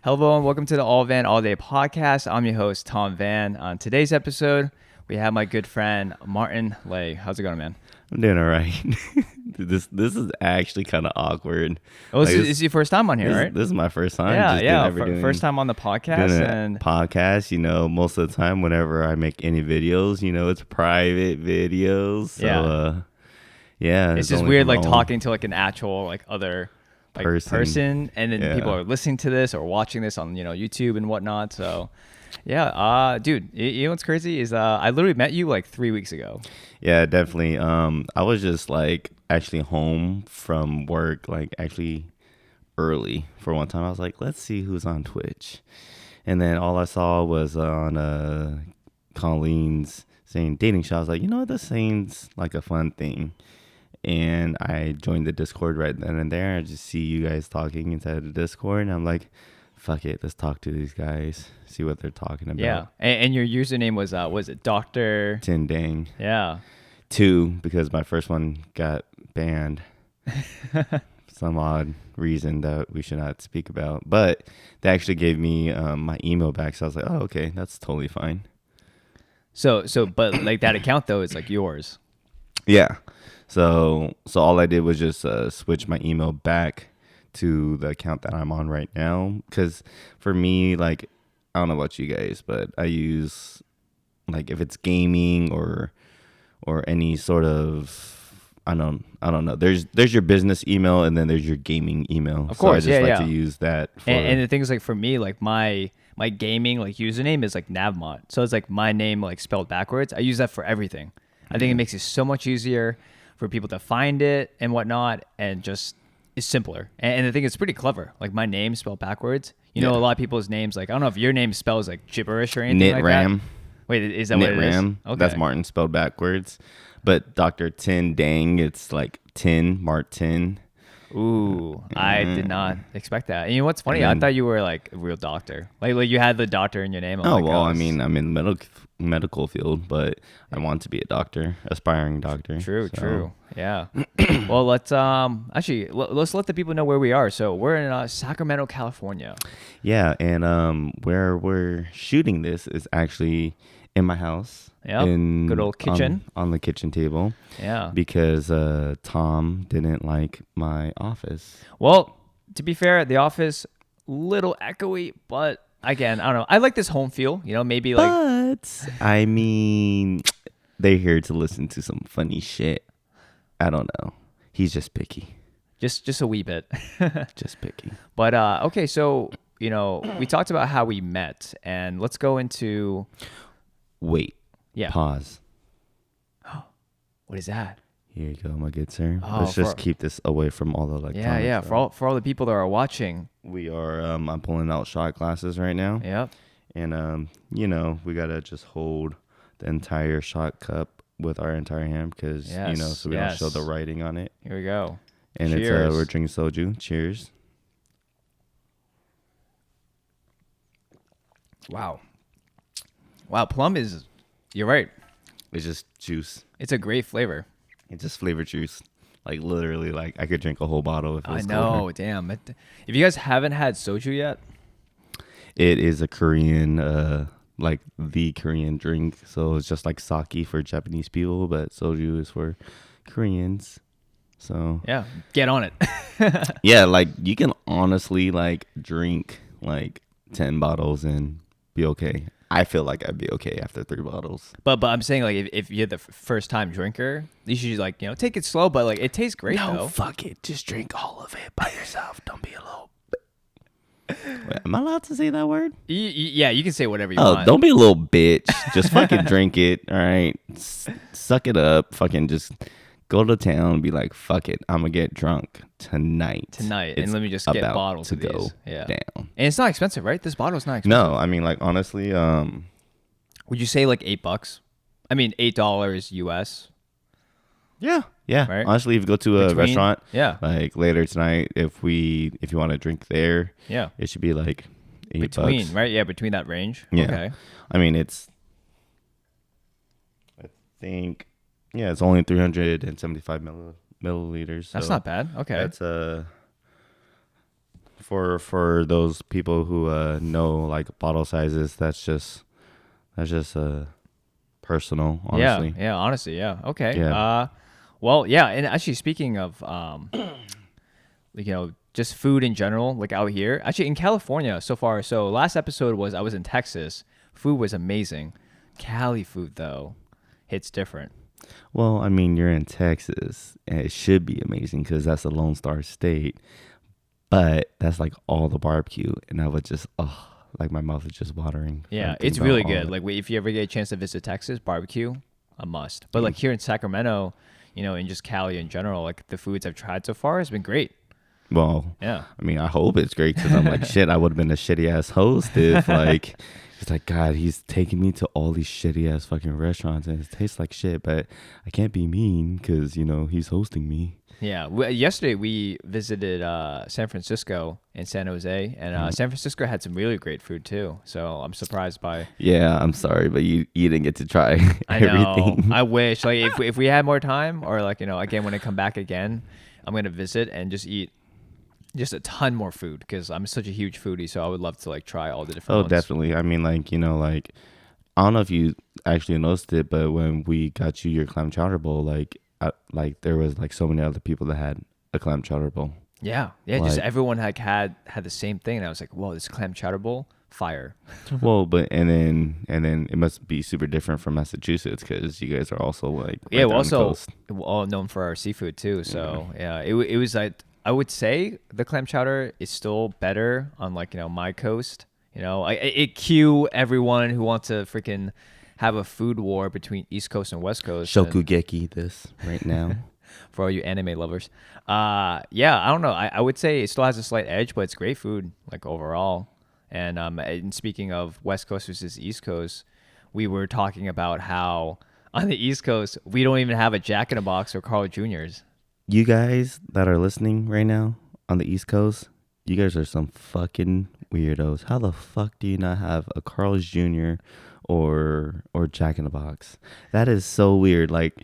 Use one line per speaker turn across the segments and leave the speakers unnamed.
Hello and welcome to the All Van All Day podcast. I'm your host, Tom Van. On today's episode, we have my good friend, Martin Lay. How's it going, man?
I'm doing all right. This is actually kind of awkward.
Oh, this is your first time on here, right?
This is my first time.
First time on the podcast.
Doing
And
podcast, most of the time whenever I make any videos, it's private videos. So,
it's just weird, like talking to like an actual like other like person, and then people are listening to this or watching this on YouTube and whatnot. So dude, you know what's crazy is I literally met you like 3 weeks ago.
Yeah, definitely. I was just like actually home from work, like actually early for one time. I was like, let's see who's on Twitch, and then all I saw was on Colleen's saying dating show. I was like, this seems like a fun thing. And I joined the Discord right then and there. I just see you guys talking inside the Discord, and I'm like, fuck it, let's talk to these guys, see what they're talking about.
Yeah, and your username was it Dr.
Tin Dang?
Yeah.
2, because my first one got banned. Some odd reason that we should not speak about. But they actually gave me my email back, so I was like, oh, okay, that's totally fine.
So, but like that account though is like yours.
Yeah. So all I did was just switch my email back to the account that I'm on right now. Because for me, like, I don't know about you guys, but I use, like, if it's gaming or any sort of, I don't know. There's your business email, and then there's your gaming email.
Of course,
so I just like to use that.
And the thing is, like, for me, like my gaming like username is like Navmont. So it's like my name like spelled backwards. I use that for everything. I think it makes it so much easier for people to find it and whatnot, and just it's simpler. And I think it's pretty clever. Like my name spelled backwards. A lot of people's names, like I don't know if your name spells like gibberish or anything like that. Wait, is that what it is?
Okay. That's Martin spelled backwards. But Dr. Tin Dang, it's like Tin Martin.
Ooh, I did not expect that. And you know what's funny? I thought you were like a real doctor. Like you had the doctor in your name.
I mean, I'm in the medical field, but I want to be a doctor, aspiring doctor.
True. Yeah. Well, let's let's let the people know where we are. So we're in Sacramento, California.
Yeah, and where we're shooting this is actually in my house.
Yeah. Good old kitchen.
On the kitchen table.
Yeah.
Because Tom didn't like my office.
Well, to be fair, the office little echoey, but again, I don't know. I like this home feel. Maybe like.
But I mean, they're here to listen to some funny shit. I don't know. He's just picky.
Just a wee bit.
Just picky.
But okay, so we talked about how we met, and let's go into.
Wait.
Yeah.
Pause.
What is that?
Here you go, my good sir.
Oh,
Let's just keep this away from all the electronics.
Yeah. For all the people that are watching,
we are. I'm pulling out shot glasses right now.
Yep.
And we gotta just hold the entire shot cup with our entire hand because so we don't show the writing on it.
Here we go.
And
Cheers.
we're drinking soju. Cheers.
Wow, plum is. You're right.
It's just juice.
It's a great flavor.
It's just flavored juice. Like literally, like I could drink a whole bottle if it was
I know,
colder.
damn. If you guys haven't had soju yet,
it is a Korean, like the Korean drink. So it's just like sake for Japanese people, but soju is for Koreans. So
yeah, get on it.
Yeah, like you can honestly like drink like 10 bottles and be okay. I feel like I'd be okay after 3 bottles.
But I'm saying like if you're the first time drinker, you should like take it slow. But like it tastes great though.
No, fuck it. Just drink all of it by yourself. Don't be a little. Wait, am I allowed to say that word?
Yeah, you can say whatever you want.
Oh, don't be a little bitch. Just fucking drink it. All right, suck it up. Fucking just go to town and be like, fuck it. I'm gonna get drunk tonight.
And let me just get bottles
to
of
go
these. Yeah.
down.
And it's not expensive, right? This bottle's not expensive.
No, I mean like honestly,
would you say like $8? I mean $8 US.
Yeah. Right? Honestly, if you go to a restaurant, like later tonight, if you want to drink there, it should be like $8.
Right? Yeah, between that range.
Yeah.
Okay.
I mean, I think, it's only 375 milliliters.
That's not bad. Okay.
That's For those people who know like bottle sizes, that's just personal, honestly.
Yeah, honestly, yeah. Okay.
Yeah.
Well, yeah, and actually speaking of like, just food in general, like out here, actually in California so far. So last episode was I was in Texas. Food was amazing. Cali food though hits different.
Well, I mean, you're in Texas, and it should be amazing because that's a Lone Star state. But that's like all the barbecue, and I would just, like my mouth is just watering.
Yeah,
thinking
it's
about
really
all
good.
of it.
Like if you ever get a chance to visit Texas, barbecue, a must. But like here in Sacramento, and just Cali in general, like the foods I've tried so far has been great.
Well,
Yeah.
I mean, I hope it's great because I'm like, shit, I would have been a shitty ass host if like, it's like, God, he's taking me to all these shitty ass fucking restaurants and it tastes like shit, but I can't be mean because, he's hosting me.
Yeah. Yesterday we visited San Francisco and San Jose, and San Francisco had some really great food too. So I'm surprised by.
Yeah, I'm sorry, but you didn't get to try
I know.
everything.
I wish like if we had more time, or like again when I come back again, I'm gonna visit and just eat just a ton more food because I'm such a huge foodie. So I would love to like try all the different
Oh,
ones.
definitely. I mean, like, like, I don't know if you actually noticed it, but when we got you your clam chowder bowl, like there was like so many other people that had a clam chowder bowl.
Yeah. Just
Like-
everyone had the same thing, and I was like, whoa, this clam chowder bowl, fire.
Well, but and then it must be super different from Massachusetts because you guys are also like
Yeah,
right
we're
down the
also
coast.
all known for our seafood too. So yeah, it was like I would say the clam chowder is still better on like my coast. It cue everyone who wants to freaking have a food war between East Coast and West Coast. and-
Shokugeki this right now.
for all you anime lovers. Yeah, I don't know. I would say it still has a slight edge, but it's great food like overall. And speaking of West Coast versus East Coast, we were talking about how on the East Coast we don't even have a Jack in a Box or Carl Jr.'s.
You guys that are listening right now on the East Coast, you guys are some fucking weirdos. How the fuck do you not have a Carl's Jr. or Jack in the Box? That is so weird. Like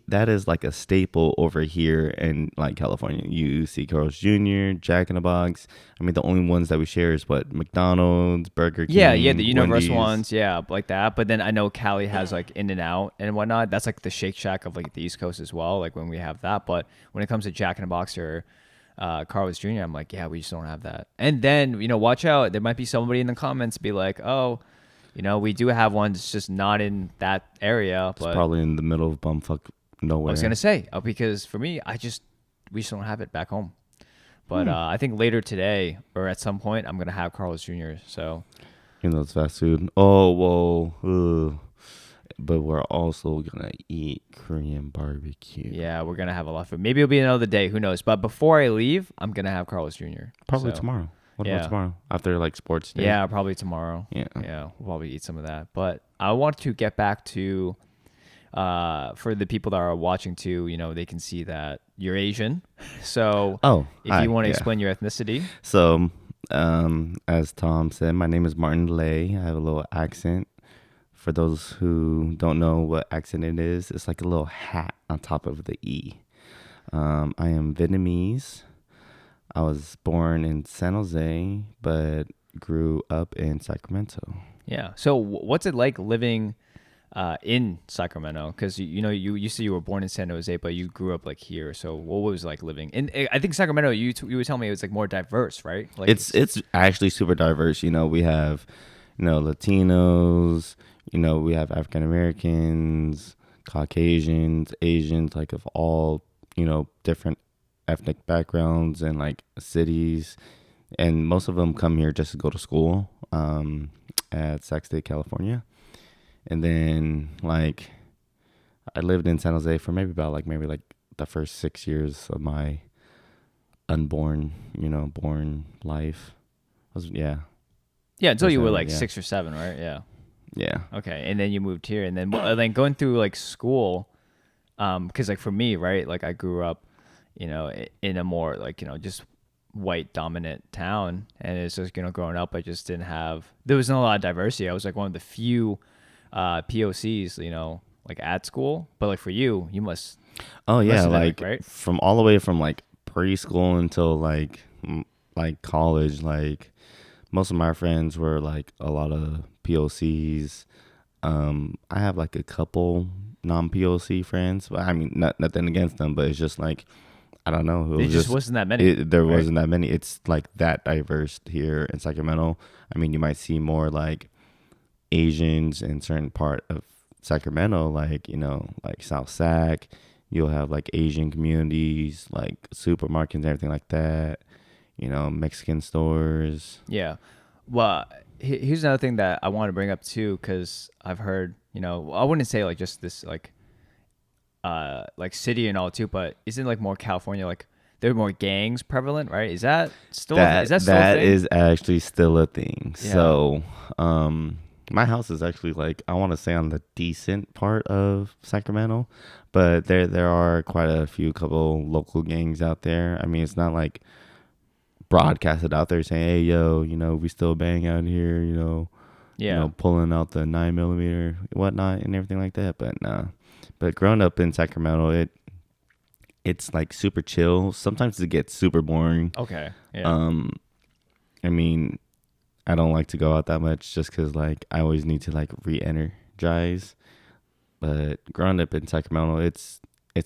that is like a staple over here in like California. You see Carl's Jr., Jack in the Box. I mean, the only ones that we share is what McDonald's, Burger King.
Yeah, the universal
Wendy's.
ones, yeah, like that. But then I know Cali has like In and Out and whatnot. That's like the Shake Shack of like the East Coast as well. Like when we have that, but when it comes to Jack in the Box or Carl's Jr., I'm like, yeah, we just don't have that. And then watch out. There might be somebody in the comments be like, oh, we do have one. It's just not in that area.
It's
But
probably in the middle of bumfuck nowhere.
I was gonna say because for me, we just don't have it back home. But I think later today or at some point, I'm gonna have Carl's Jr. So.
It's fast food. Oh, well, but we're also gonna eat Korean barbecue.
Yeah, we're gonna have a lot of food. Maybe it'll be another day. Who knows? But before I leave, I'm gonna have Carl's Jr.
Probably
So,
tomorrow. What
yeah.
about tomorrow? After like sports day?
Yeah, probably tomorrow.
Yeah.
We'll probably eat some of that. But I want to get back to, for the people that are watching too. They can see that you're Asian. So, if
hi,
you want to
yeah.
explain your ethnicity,
So, as Tom said, my name is Martin Lay. I have a little accent. For those who don't know what accent it is, it's like a little hat on top of the E. I am Vietnamese. I was born in San Jose, but grew up in Sacramento.
yeah. So, what's it like living in Sacramento? Because you said you were born in San Jose, but you grew up like here. So, what was it like living? And I think Sacramento. You were telling me it was like more diverse, right? Like
It's actually super diverse. We have Latinos. We have African Americans, Caucasians, Asians, like of all different ethnic backgrounds and like cities, and most of them come here just to go to school at Sac State, California. And then like I lived in San Jose for maybe the first 6 years of my unborn born life.
yeah, until you were like
yeah.
6 or 7, right?
Yeah.
Okay, and then you moved here, and then going through like school, because like for me, right, like I grew up, in a more like just white dominant town, and it's just growing up, I just didn't have. There wasn't a lot of diversity. I was like one of the few POCs, like at school. But like for you, you must.
Oh yeah,
Less than that,
like
right?
from all the way from like preschool until like like college, like most of my friends were like a lot of POCs. I have like a couple non-POC friends, but I mean, nothing against them, but it's just like, I don't know. It
There
was
just wasn't that many.
there
right?
wasn't that many. It's like that diverse here in Sacramento. I mean, you might see more like Asians in certain part of Sacramento, like, like South Sac. You'll have like Asian communities, like supermarkets and everything like that. Mexican stores.
Yeah. Well, here's another thing that I want to bring up too, because I've heard, I wouldn't say like just this like city and all too, but isn't like more California, like there are more gangs prevalent, right? Is that still is that still a
That
thing?
is actually still a thing.
Yeah.
So, my house is actually like, I want to say on the decent part of Sacramento, but there are quite a couple local gangs out there. I mean, it's not like broadcasted out there saying, "Hey, yo, we still bang out here,"
Yeah.
pulling out the 9mm whatnot and everything like that. But nah. But growing up in Sacramento, it's like super chill. Sometimes it gets super boring.
Okay. Yeah.
I mean, I don't like to go out that much just because like I always need to like re-energize. But growing up in Sacramento, it's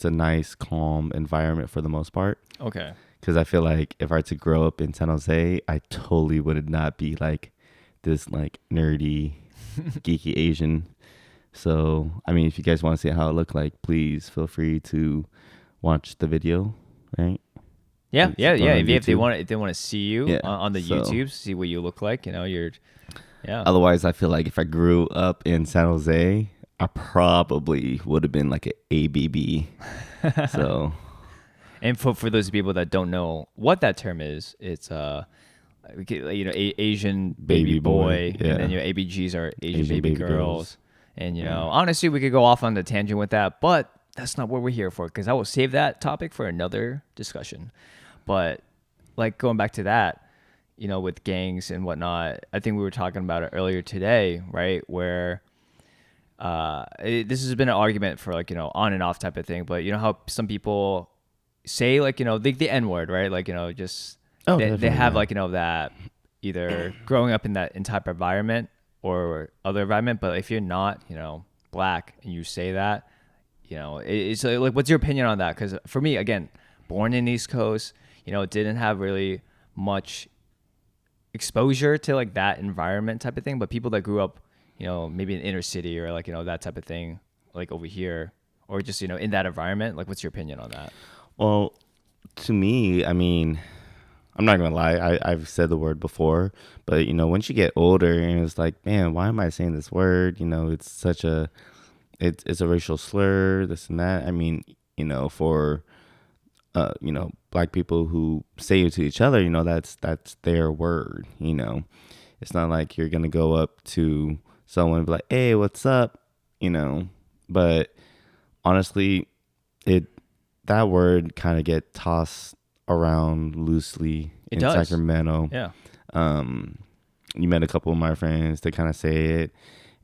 a nice, calm environment for the most part.
Okay.
Because I feel like if I were to grow up in San Jose, I totally would not be like this like nerdy, geeky Asian. So, I mean, if you guys want to see how it looked like, please feel free to watch the video, right?
Yeah.
It's
Yeah.
on
Yeah. If they
YouTube.
want to see you
Yeah,
on the
so-
YouTube, see what you look like, you're, yeah.
Otherwise, I feel like if I grew up in San Jose, I probably would have been like an ABB. So,
And for those people that don't know what that term is, it's Asian baby
Baby boy,
boy,
yeah.
and then ABGs are Asian baby
baby
girls.
girls.
And honestly, we could go off on the tangent with that, but that's not what we're here for, because I will save that topic for another discussion. But like going back to that, with gangs and whatnot, I think we were talking about it earlier today, right? Where this has been an argument for like on and off type of thing, but how some people say like the N word, right? Like just they
definitely,
have
yeah.
like that either growing up in that type of environment or other environment, but if you're not black and you say that, it's like, what's your opinion on that? Because for me, again, born in East Coast, didn't have really much exposure to like that environment type of thing, but people that grew up maybe in inner city or like that type of thing, like over here, or just in that environment, like what's your opinion on that?
well, to me, I mean, I'm not gonna lie. I've said the word before, but once you get older, and it's like, man, why am I saying this word? It's such a, it's a racial slur, this and that. I mean, for black people who say it to each other, that's their word. It's not like you're gonna go up to someone and be like, "Hey, what's up?" But honestly, that word kind of get tossed around loosely
It
in
does.
Sacramento.
Yeah.
You met a couple of my friends that kind of say it,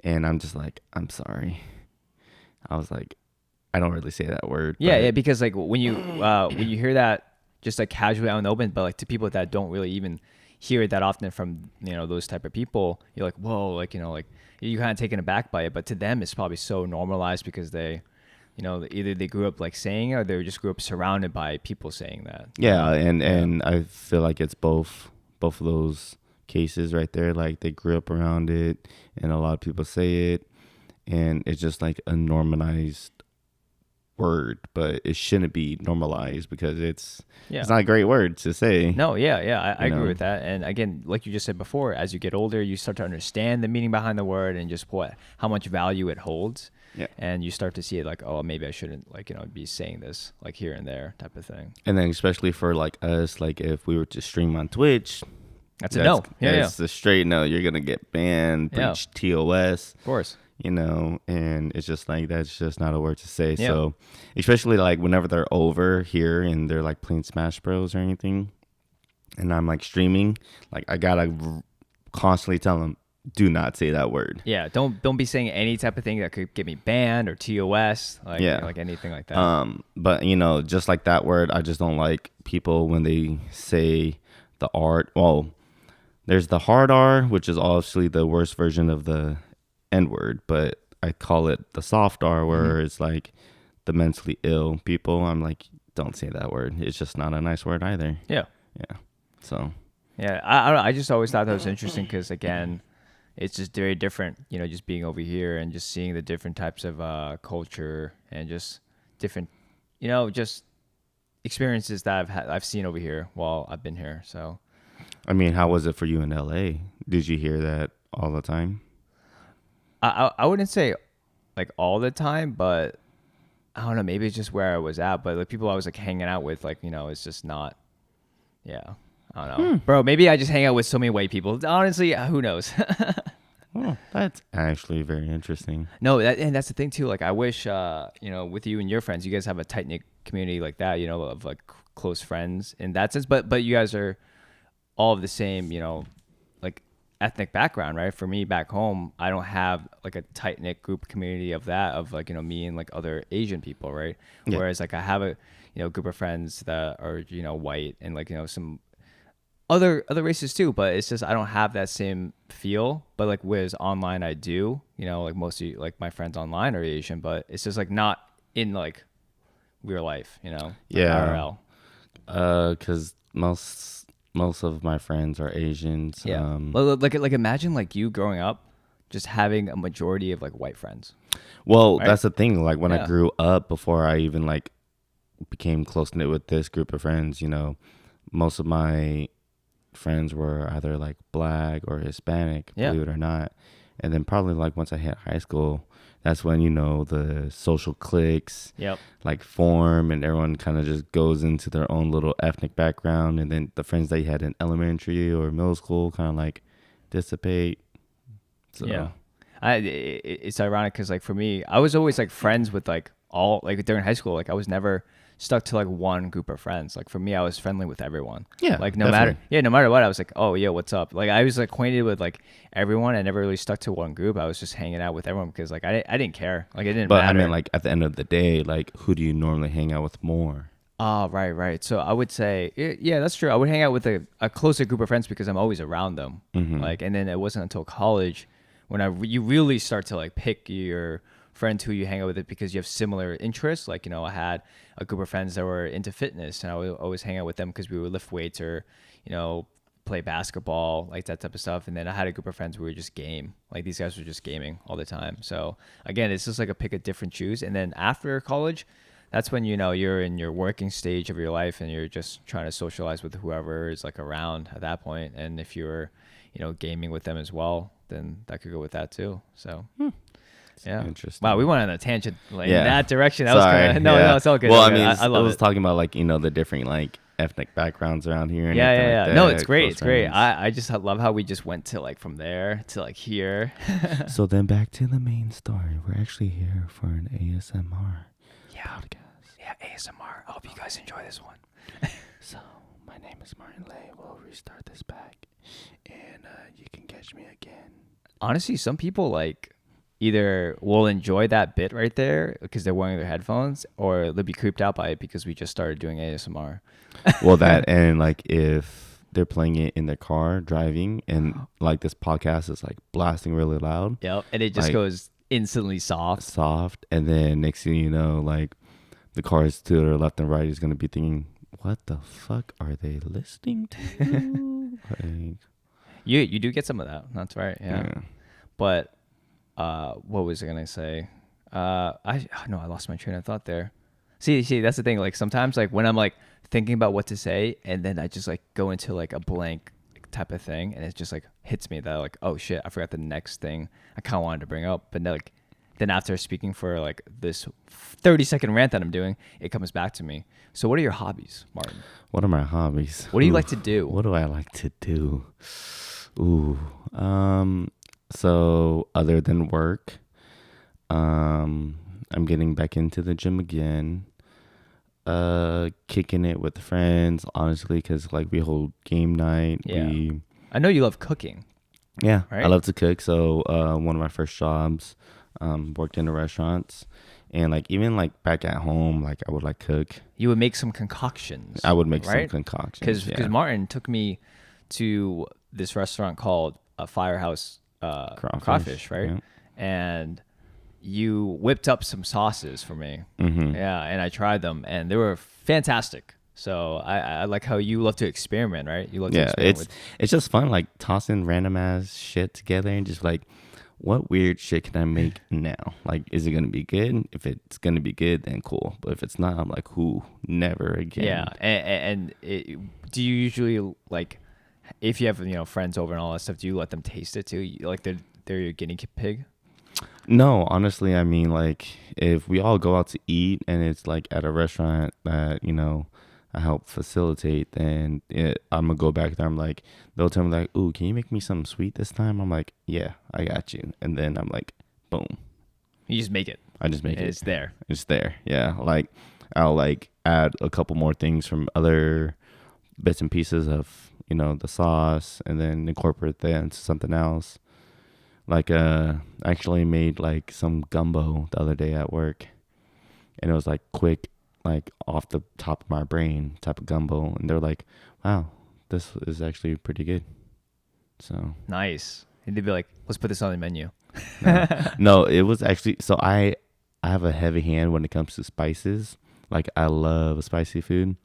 and I'm just like, I'm sorry. I was like, I don't really say that word.
Yeah,
but
because like when you hear that just like casually out in the open, but like to people that don't really even hear it that often from those type of people, you're like, whoa, like like you're kind of taken aback by it, but to them it's probably so normalized because they either they grew up like saying it or they just grew up surrounded by people saying that.
Yeah, and I feel like it's both of those cases right there. Like they grew up around it, and a lot of people say it, and it's just like a normalized word, but it shouldn't be normalized because it's not a great word to say.
No, yeah, I agree
know?
with that. And again, like you just said before, as you get older, you start to understand the meaning behind the word and just how much value it holds.
Yeah.
And you start to see it like, oh, maybe I shouldn't like be saying this like here and there type of thing.
And then especially for like us, like if we were to stream on Twitch,
That's a no. Yeah,
it's a straight no. You're gonna get banned, breach TOS.
Of course.
And it's just like, that's just not a word to say.
Yeah.
So especially like whenever they're over here and they're like playing Smash Bros or anything, and I'm like streaming, like I gotta constantly tell them, do not say that word.
Yeah, don't be saying any type of thing that could get me banned or TOS, like like anything like that.
But just like that word, I just don't like people when they say the art. Well, there's the hard R, which is obviously the worst version of the N-word, but I call it the soft R, where it's like the mentally ill people. I'm like, don't say that word. It's just not a nice word either.
Yeah.
Yeah. So.
Yeah, I don't know. I just always thought that was interesting because, again, it's just very different, just being over here and just seeing the different types of culture and just different, just experiences that I've seen over here while I've been here. So,
I mean, how was it for you in LA? Did you hear that all the time?
I wouldn't say like all the time, but I don't know. Maybe it's just where I was at. But the people I was like hanging out with, like, it's just not. Yeah, I don't know, bro. Maybe I just hang out with so many white people. Honestly, who knows?
Oh, that's actually very interesting.
No, and that's the thing too. Like, I wish, with you and your friends, you guys have a tight knit community like that. Of like close friends in that sense. But you guys are all of the same, like ethnic background, right? For me back home, I don't have like a tight knit group community of that, of like, me and like other Asian people, right? Yeah. Whereas like I have a, group of friends that are, white and like, some other races too, but it's just I don't have that same feel. But like with online, I do. Like mostly like my friends online are Asian, but it's just like not in like real life. Like
yeah. IRL. Because most of my friends are Asians.
Yeah. Like imagine like you growing up, just having a majority of like white friends.
Well, right? That's the thing. Like when I grew up, before I even like became close knit with this group of friends, most of my friends were either like black or Hispanic, believe it or not. And then probably like once I hit high school, that's when the social cliques like form, and everyone kind of just goes into their own little ethnic background, and then the friends that you had in elementary or middle school kind of like dissipate. So
it's ironic because like for me, I was always like friends with like all like during high school. Like I was never stuck to like one group of friends. Like for me, I was friendly with everyone. Yeah, like no matter what, I was like, oh yeah, what's up? Like I was like acquainted with like everyone. I never really stuck to one group. I was just hanging out with everyone because like I didn't care. Like it didn't matter.
But I mean, like at the end of the day, like who do you normally hang out with more?
Oh, right. So I would say, yeah, that's true. I would hang out with a closer group of friends because I'm always around them. Mm-hmm. Like, and then it wasn't until college when you really start to like pick your friends who you hang out with, it because you have similar interests. Like, I had a group of friends that were into fitness, and I would always hang out with them because we would lift weights or, play basketball, like that type of stuff. And then I had a group of friends who were just game. Like these guys were just gaming all the time. So again, it's just like a pick a different choose. And then after college, that's when, you're in your working stage of your life and you're just trying to socialize with whoever is like around at that point. And if you're, gaming with them as well, then that could go with that too. So, yeah. Interesting. Wow, we went on a tangent in that direction. That was kind of, no, it's all good.
Well, I mean, I was talking about like, the different like ethnic backgrounds around here. And
yeah.
Like that,
no, it's great. It's great. I just love how we just went to like from there to like here.
So then back to the main story. We're actually here for an ASMR podcast.
Yeah, ASMR. I hope you guys enjoy this one.
So my name is Martin Lay. We'll restart this back, and you can catch me again.
Honestly, some people like either will enjoy that bit right there because they're wearing their headphones, or they'll be creeped out by it because we just started doing ASMR.
Well, that and like if they're playing it in their car driving, and like this podcast is like blasting really loud.
Yep, and it just like, goes instantly soft,
and then next thing you know, like the cars to their left and right is gonna be thinking, what the fuck are they listening to? Like,
you do get some of that. That's right. Yeah. But what was I gonna say? I lost my train of thought there. See, that's the thing. Like sometimes, like when I'm like thinking about what to say, and then I just like go into like a blank type of thing, and it just like hits me that like, oh shit, I forgot the next thing I kind of wanted to bring up. But then after speaking for like this 30-second rant that I'm doing, it comes back to me. So what are your hobbies, Martin?
What are my hobbies?
What do you like to do?
What do I like to do? So other than work, I'm getting back into the gym again, kicking it with friends, honestly, because like we hold game night.
Yeah. I know you love cooking.
Yeah, right? I love to cook. So one of my first jobs, worked in the restaurants, and like even like back at home, like I would like cook.
You would make some concoctions.
I would make some concoctions
because Martin took me to this restaurant called Firehouse Crawfish, right?
Yeah.
And you whipped up some sauces for me. Yeah, and I tried them, and they were fantastic. So I like how you love to experiment, right? You love to experiment
it's just fun, like tossing random ass shit together and just like, what weird shit can I make now? Like, is it gonna be good? If it's gonna be good, then cool. But if it's not, I'm like, who? Never again.
Yeah, and do you usually like, if you have friends over and all that stuff, do you let them taste it too? Like they're your guinea pig?
No, honestly, I mean, like, if we all go out to eat and it's like at a restaurant that I help facilitate, then I'm gonna go back there. I'm like, they'll tell me like, "Ooh, can you make me something sweet this time?" I'm like, "Yeah, I got you." And then I'm like, boom,
You just make it.
I just make it.
It's there.
It's there. Yeah, like I'll like add a couple more things from other bits and pieces of the sauce, and then incorporate that into something else. Like I actually made like some gumbo the other day at work, and it was like quick, like off the top of my brain type of gumbo, and they're like, "Wow, this is actually pretty good." So
Nice. And they'd be like, "Let's put this on the menu."
no, it was actually so I have a heavy hand when it comes to spices. Like I love spicy food.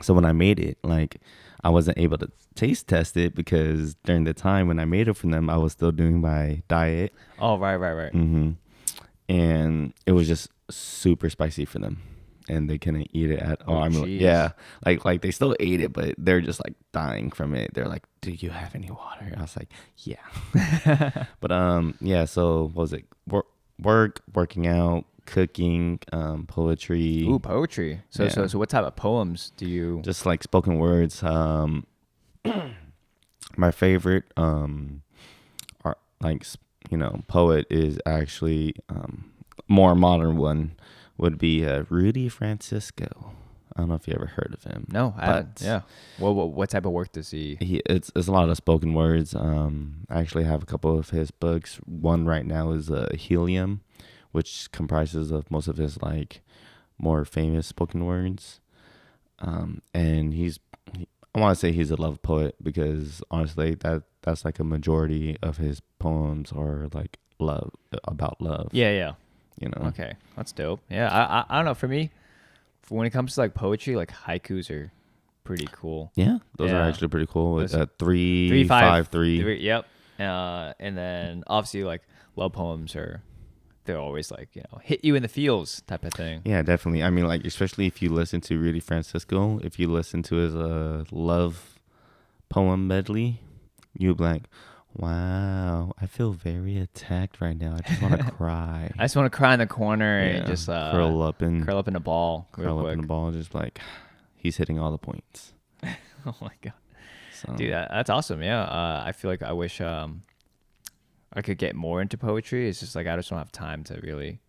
So when I made it, like I wasn't able to taste test it because during the time when I made it for them, I was still doing my diet.
Oh, right.
And it was just super spicy for them, and they couldn't eat it at all.
Oh,
I mean,
jeez.
yeah, like they still ate it, but they're just like dying from it. They're like, "Do you have any water?" I was like, "Yeah." But yeah. So what was it working out, cooking, poetry?
Ooh, poetry. So
Yeah.
so what type of poems do you?
Just like spoken words. My favorite are like poet is actually more modern one would be Rudy Francisco. I don't know if you ever heard of him.
No,
but
yeah. Well, what type of work does he?
it's a lot of spoken words. I actually have a couple of his books. One right now is Helium, which comprises of most of his like more famous spoken words. And I want to say he's a love poet because honestly, that's like a majority of his poems are like love, about love.
Yeah.
Okay.
Okay, that's dope. Yeah, I don't know. For me, when it comes to like poetry, like haikus are pretty cool.
Yeah, those are
Yeah.
actually pretty cool. It's
Those-
3, 5, 3.
Yep. And then obviously like love poems they're always like hit you in the feels type of thing.
Yeah, definitely. I mean, like especially if you listen to Rudy Francisco, if you listen to his love poem medley, you'll be like, wow, I feel very attacked right now. I just want to cry.
I just want to cry in the corner and just
curl up in
a ball.
curl up in the ball, just like he's hitting all the points.
Oh my god,
So
dude, that's awesome. Yeah, I feel like I wish I could get more into poetry. It's just like I just don't have time to really,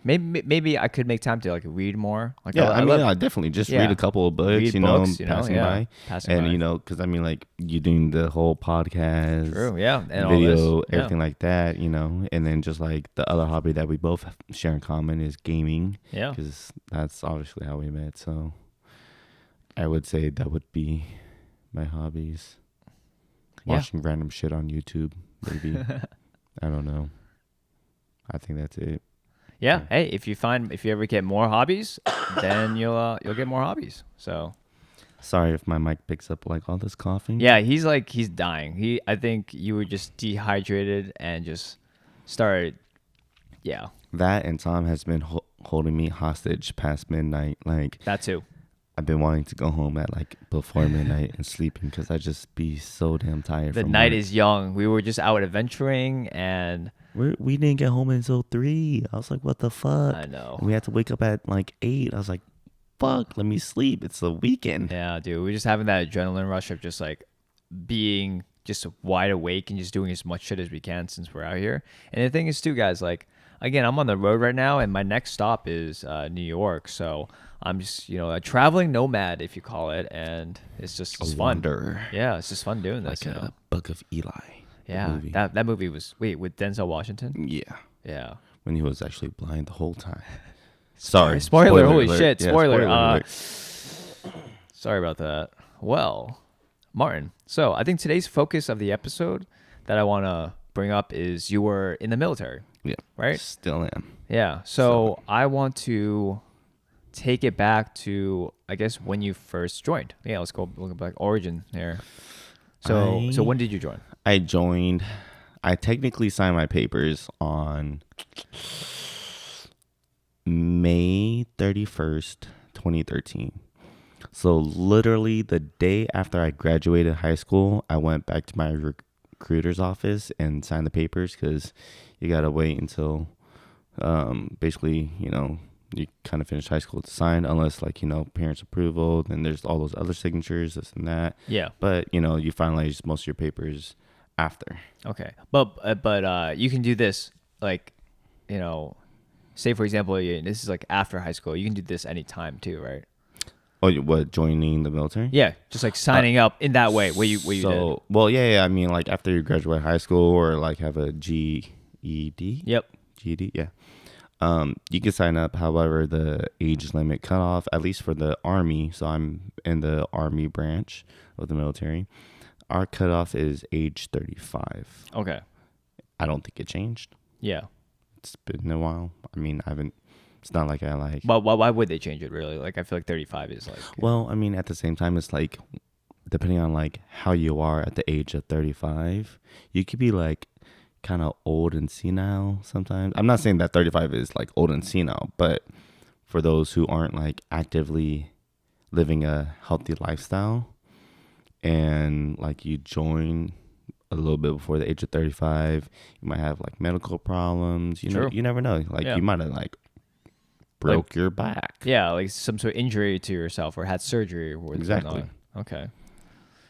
maybe I could make time to like read more. Like
yeah,
I
I
love
definitely just
yeah.
read a couple of books,
Read books,
passing
yeah,
by.
passing
And
by.
because I mean, like you doing the whole podcast,
True, yeah, and
video,
all this.
everything like that, and then just like the other hobby that we both share in common is gaming.
Yeah.
Because that's obviously how we met. So I would say that would be my hobbies.
Yeah.
Watching random shit on YouTube, maybe. I don't know. I think that's it.
Yeah. Hey, if you ever get more hobbies, then you'll get more hobbies. So
Sorry if my mic picks up like all this coughing.
yeah, he's dying. I think you were just dehydrated and just started. Yeah,
That and Tom has been holding me hostage past midnight. Like
that too.
I've been wanting to go home at like before midnight and sleeping because I just be so damn tired.
The
from
night
work.
is young. We were just out adventuring, and
We didn't get home until 3. I was like, what the fuck?
I know.
And we had to wake up at like 8. I was like, fuck, let me sleep. It's the weekend.
Yeah, dude, we're just having that adrenaline rush of just like being just wide awake and just doing as much shit as we can since we're out here. And the thing is, too, guys, like again, I'm on the road right now, and my next stop is New York, so I'm just a traveling nomad, if you call it, and it's just fun.
Wanderer.
Yeah, it's just fun doing this.
Like a Book of Eli.
Yeah,
movie.
that movie was with Denzel Washington.
Yeah.
Yeah.
When he was actually blind the whole time. Sorry.
Spoiler. Holy
alert.
shit.
Yeah,
Spoiler.
alert.
Sorry about that. Well, Martin. So I think today's focus of the episode that I want to bring up is you were in the military.
Yeah.
Right?
Still am.
Yeah. So I want to take it back to, I guess, when you first joined. Yeah, let's go look back origin here. So when did you join?
I technically signed my papers on May 31st, 2013. So literally the day after I graduated high school, I went back to my recruiter's office and signed the papers because you got to wait until basically, you kind of finish high school to sign, unless like, parents' approval. Then there's all those other signatures, this and that.
Yeah.
But, you finalize most of your papers after.
Okay. But you can do this, like, say, for example, this is like after high school. You can do this anytime too, right?
Oh, what, joining the military?
Yeah, just like signing up in that way. What you did.
Well, yeah. I mean, like after you graduate high school or like have a GED.
Yep.
GED, yeah. You can sign up. However, the age limit cutoff, at least for the Army. So I'm in the Army branch of the military. Our cutoff is age 35.
Okay.
I don't think it changed.
Yeah.
It's been a while. I mean, I haven't. It's not like I like.
But why would they change it really? Like I feel like 35 is like.
Well, I mean, at the same time, it's like depending on like how you are at the age of 35, you could be like kind of old and senile sometimes. I'm not saying that 35 is like old and senile, but for those who aren't like actively living a healthy lifestyle and like you join a little bit before the age of 35, you might have like medical problems. You never know. Like you might have like broke your back.
Yeah, like some sort of injury to yourself or had surgery or
exactly.
Okay.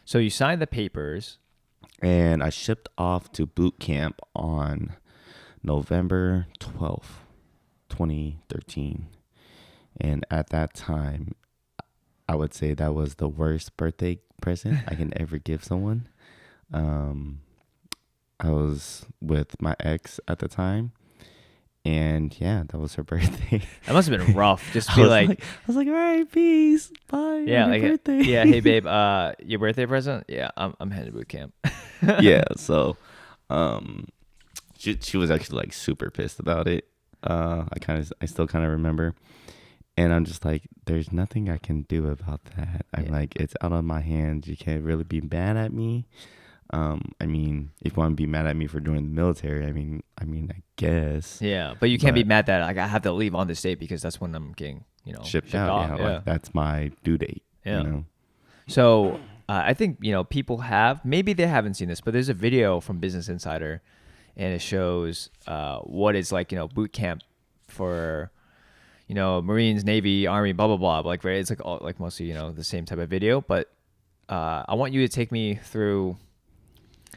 So you signed the papers.
And I shipped off to boot camp on November 12th, 2013. And at that time, I would say that was the worst birthday present I can ever give someone. I was with my ex at the time. And yeah, that was her birthday.
That must have been rough. Just to be I
was like, all right, peace, bye.
Yeah,
like, birthday.
Yeah, hey babe, your birthday present? Yeah, I'm headed to boot camp.
Yeah, so, she was actually like super pissed about it. I still kind of remember, and I'm just like, there's nothing I can do about that. I'm like, it's out of my hands. You can't really be mad at me. I mean, if you want to be mad at me for joining the military, I mean, I guess.
Yeah, but you can't be mad that like I have to leave on this date because that's when I'm getting,
shipped out. Yeah, like that's my due date.
Yeah. So I think people maybe they haven't seen this, but there's a video from Business Insider, and it shows what it's like boot camp for Marines, Navy, Army, blah blah blah. Like it's like all like mostly the same type of video, but I want you to take me through.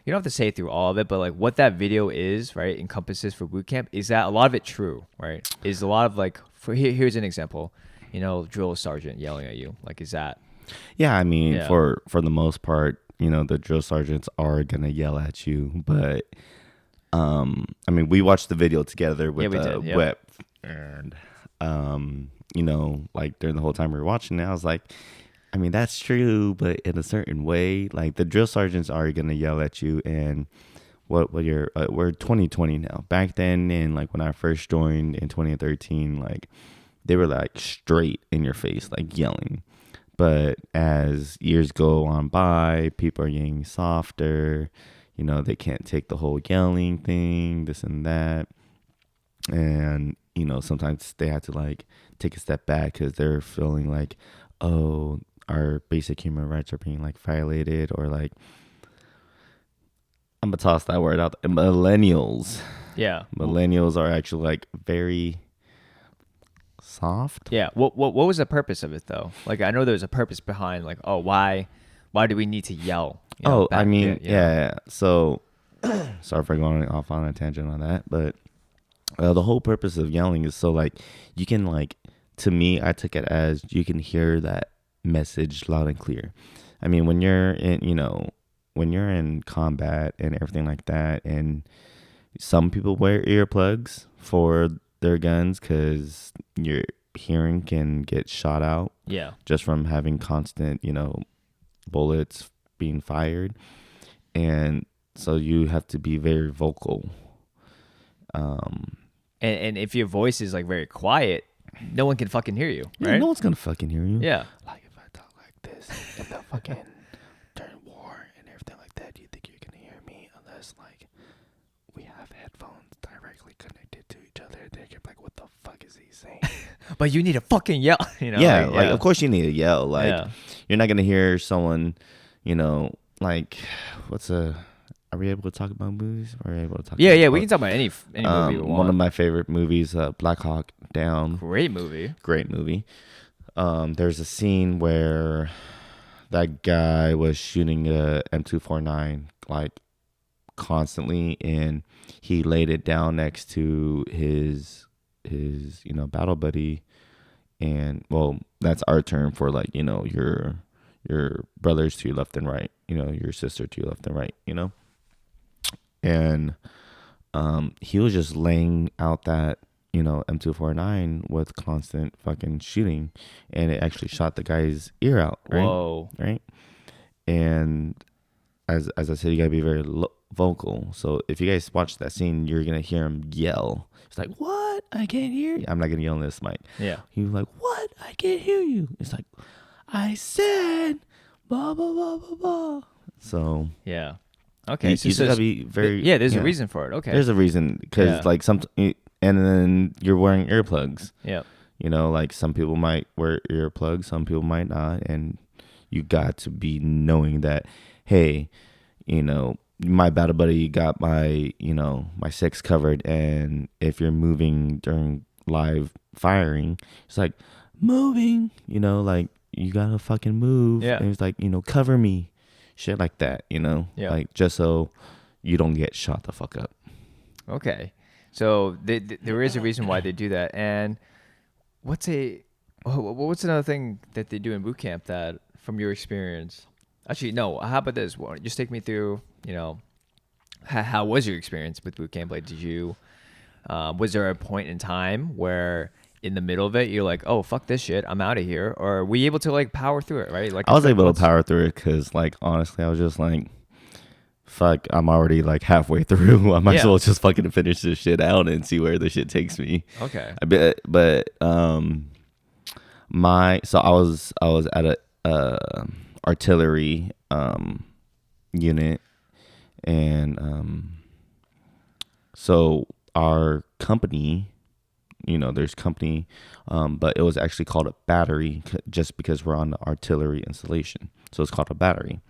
You don't have to say through all of it, but like what that video is, right, encompasses for boot camp. Is that a lot of it true, right? Is a lot of like, here's an example, drill sergeant yelling at you. Like, is that?
Yeah, I mean, for the most part, the drill sergeants are gonna yell at you, but I mean, we watched the video together with Web, and like during the whole time we were watching it, I was like, I mean, that's true, but in a certain way, like the drill sergeants are going to yell at you. And we're 2020 now. Back then, and like when I first joined in 2013, like they were like straight in your face, like yelling. But as years go on by, people are getting softer. They can't take the whole yelling thing, this and that. And, sometimes they have to like take a step back because they're feeling like, oh, our basic human rights are being like violated, or like I'm gonna toss that word out. Millennials.
Yeah.
Millennials are actually like very soft.
Yeah. What was the purpose of it though? Like I know there's a purpose behind like, oh, why do we need to yell?
I mean, yeah. So sorry for going off on a tangent on that, but the whole purpose of yelling is so like you can like, to me, I took it as you can hear that message loud and clear. I mean, when you're in combat and everything like that, and some people wear earplugs for their guns because your hearing can get shot out.
Yeah.
Just from having constant, bullets being fired, and so you have to be very vocal.
And if your voice is like very quiet, no one can fucking hear you,
Yeah,
right?
no one's gonna fucking hear you.
Yeah.
Like if I talk like this in the fucking during war and everything like that, do you think you're gonna hear me? Unless like we have headphones directly connected to each other, they're gonna be like, "What the fuck is he saying?"
But you need to fucking yell, you know?
Yeah, like of course you need to yell. Like
Yeah.
you're not gonna hear someone, you know, like Are we able to talk about movies? Are we able to talk?
Yeah, we can talk about any movie we want.
One of my favorite movies, Black Hawk Down.
Great movie.
Great movie. There's a scene where that guy was shooting a M249 like constantly, and he laid it down next to his battle buddy, and well, that's our term for like your brothers to your left and right, your sister to your left and right, and he was just laying out that M249 with constant fucking shooting, and it actually shot the guy's ear out. Right?
Whoa!
Right, and as I said, you gotta be very vocal. So if you guys watch that scene, you're gonna hear him yell. It's like, "What? I can't hear you." I'm not gonna yell in this mic.
Yeah.
He was like, "What? I can't hear you." It's like, "I said, blah blah blah blah blah." So
yeah. Okay.
you just gotta be very.
Yeah, there's a reason for it. Okay.
There's a reason because like and then you're wearing earplugs.
Yeah.
Like some people might wear earplugs, some people might not, and you got to be knowing that, hey, my battle buddy got my my six covered, and if you're moving during live firing, it's like moving, like you gotta fucking move.
Yeah.
And it's like cover me, shit like that,
Yeah.
like just so you don't get shot the fuck up.
Okay. So there is a reason why they do that. And what's another thing that they do in boot camp that, from your experience? Actually, no. How about this? Well, just take me through. How was your experience with boot camp? Like, did you? Was there a point in time where, in the middle of it, you're like, "Oh, fuck this shit, I'm out of here," or were you able to like power through it? Right? Like,
I was able to power through it because, like, honestly, I was just like, fuck, I'm already like halfway through. I might as well just fucking finish this shit out and see where the shit takes me.
Okay.
But I was at a artillery unit, and so our company, there's company, but it was actually called a battery just because we're on the artillery installation, so it's called a battery.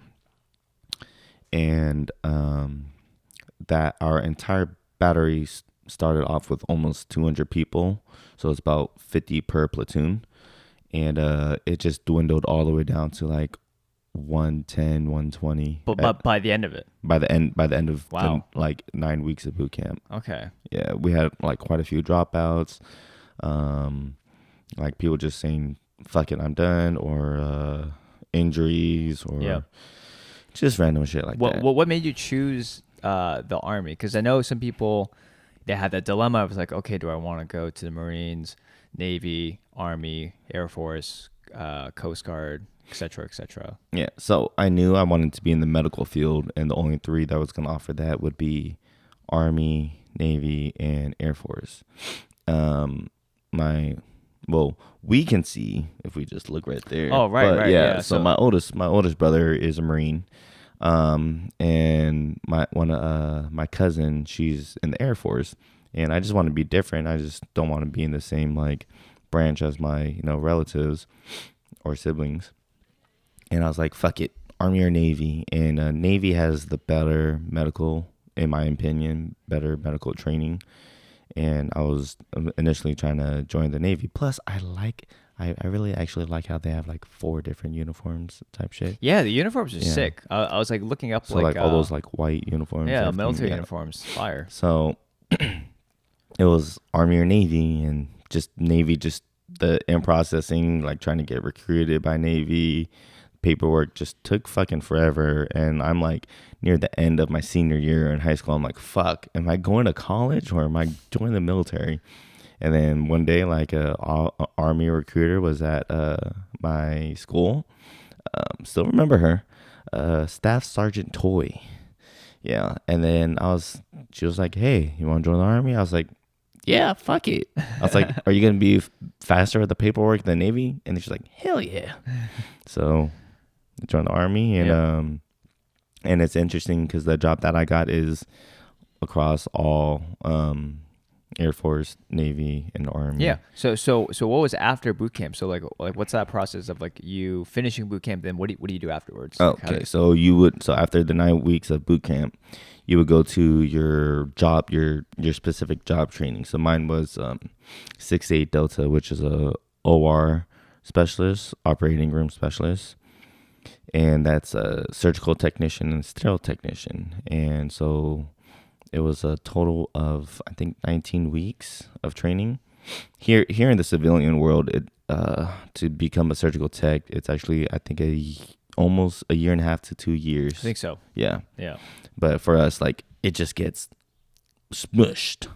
And that our entire battery started off with almost 200 people, so it's about 50 per platoon, and it just dwindled all the way down to like 110, 120.
But by the end of it,
by the end of
wow.
like 9 weeks of boot camp.
Okay.
Yeah, we had like quite a few dropouts, like people just saying "fuck it, I'm done," or injuries, or just random shit like that.
What made you choose the Army? Because I know some people, they had that dilemma. I was like, okay, do I want to go to the Marines, Navy, Army, Air Force, Coast Guard, etc., etc.?
Yeah, so I knew I wanted to be in the medical field, and the only three that was going to offer that would be Army, Navy, and Air Force. We can see if we just look right there.
Oh, right.
Yeah. So my oldest brother is a Marine, and my cousin, she's in the Air Force, and I just want to be different. I just don't want to be in the same like branch as my relatives or siblings. And I was like, fuck it, Army or Navy. And Navy has the better medical, in my opinion, better medical training. And I was initially trying to join the Navy. Plus, I really actually like how they have like 4 different uniforms type shit.
Yeah, the uniforms are sick. I was like looking up
like all those like white uniforms.
Yeah, military uniforms, fire.
So it was Army or Navy, and just Navy, just the in processing, like trying to get recruited by Navy. Paperwork just took fucking forever, and I'm like near the end of my senior year in high school. I'm like, fuck, am I going to college or am I joining the military? And then one day, like a Army recruiter was at my school. Still remember her. Staff Sergeant Toy. Yeah. And then she was like, hey, you want to join the Army? I was like, yeah, fuck it. I was like, are you going to be faster at the paperwork than the Navy? And she's like, hell yeah. So I joined the Army, and and it's interesting because the job that I got is across all Air Force, Navy, and Army.
Yeah. So what was after boot camp? So like what's that process of like you finishing boot camp? Then what do you do afterwards?
Okay. So after the 9 weeks of boot camp, you would go to your job, your specific job training. So mine was 6-8 Delta, which is a OR specialist, operating room specialist. And that's a surgical technician and sterile technician. And so it was a total of, I think, 19 weeks of training. Here in the civilian world, to become a surgical tech, it's actually, I think, almost a year and a half to 2 years.
I think so.
Yeah.
Yeah.
But for us, like, it just gets smushed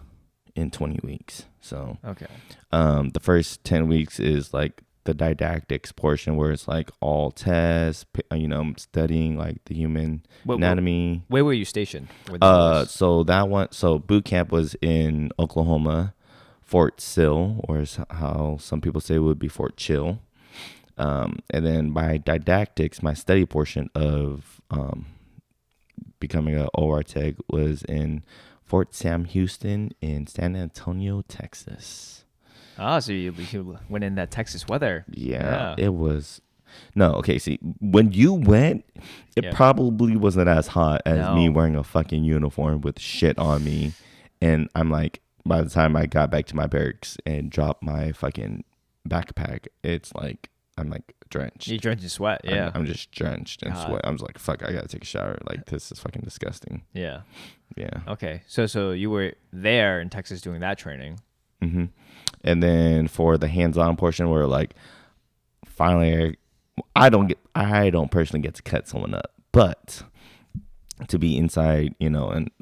in 20 weeks. So
okay.
The first 10 weeks is like the didactics portion, where it's like all tests, studying like the human anatomy.
Where were you stationed?
So boot camp was in Oklahoma, Fort Sill, or how some people say it would be Fort Chill. And then my didactics, my study portion of becoming an OR tech was in Fort Sam Houston in San Antonio, Texas.
Ah, so you went in that Texas weather.
Yeah. It was. No, okay, see, when you went, it probably wasn't as hot as me wearing a fucking uniform with shit on me. And I'm like, by the time I got back to my barracks and dropped my fucking backpack, it's like, I'm like drenched.
You drenched in sweat, yeah.
I'm just drenched in sweat. I'm just like, fuck, I gotta take a shower. Like, this is fucking disgusting.
Yeah.
Yeah.
Okay, so you were there in Texas doing that training.
Mm-hmm. And then for the hands-on portion, where like finally, I don't personally get to cut someone up, but to be inside, in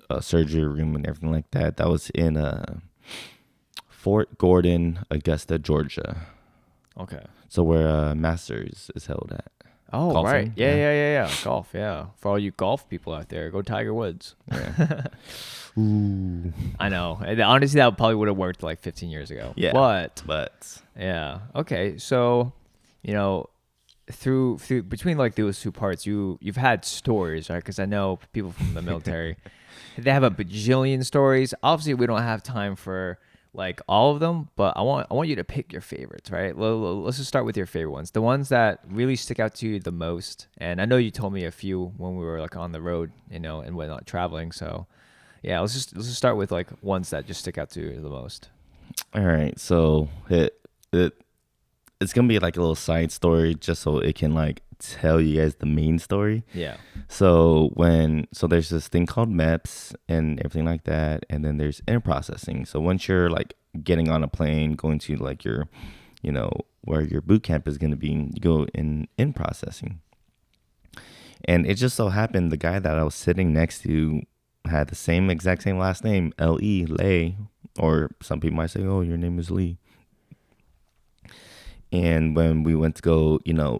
a surgery room and everything like that, that was in Fort Gordon, Augusta, Georgia.
Okay.
So where Masters is held at.
Oh,
Golfing?
right. Yeah. Golf, yeah. For all you golf people out there, go Tiger Woods.
Yeah. Ooh.
I know. Honestly, that probably would have worked like 15 years ago.
Yeah. But.
Yeah. Okay. So, through between like those two parts, you've had stories, right? Because I know people from the military, they have a bajillion stories. Obviously, we don't have time for like all of them, but I want you to pick your favorites, right? Let's just start with your favorite ones, the ones that really stick out to you the most. And I know you told me a few when we were like on the road, and whatnot, traveling. So yeah, let's just start with like ones that just stick out to you the most.
All right, so it's gonna be like a little side story, just so it can like tell you guys the main story.
Yeah.
So there's this thing called MEPS and everything like that, and then there's in processing. So once you're like getting on a plane, going to like your, where your boot camp is gonna be, you go in processing. And it just so happened the guy that I was sitting next to had the exact same last name, L-E, Lay, or some people might say, oh, your name is Lee. And when we went to go,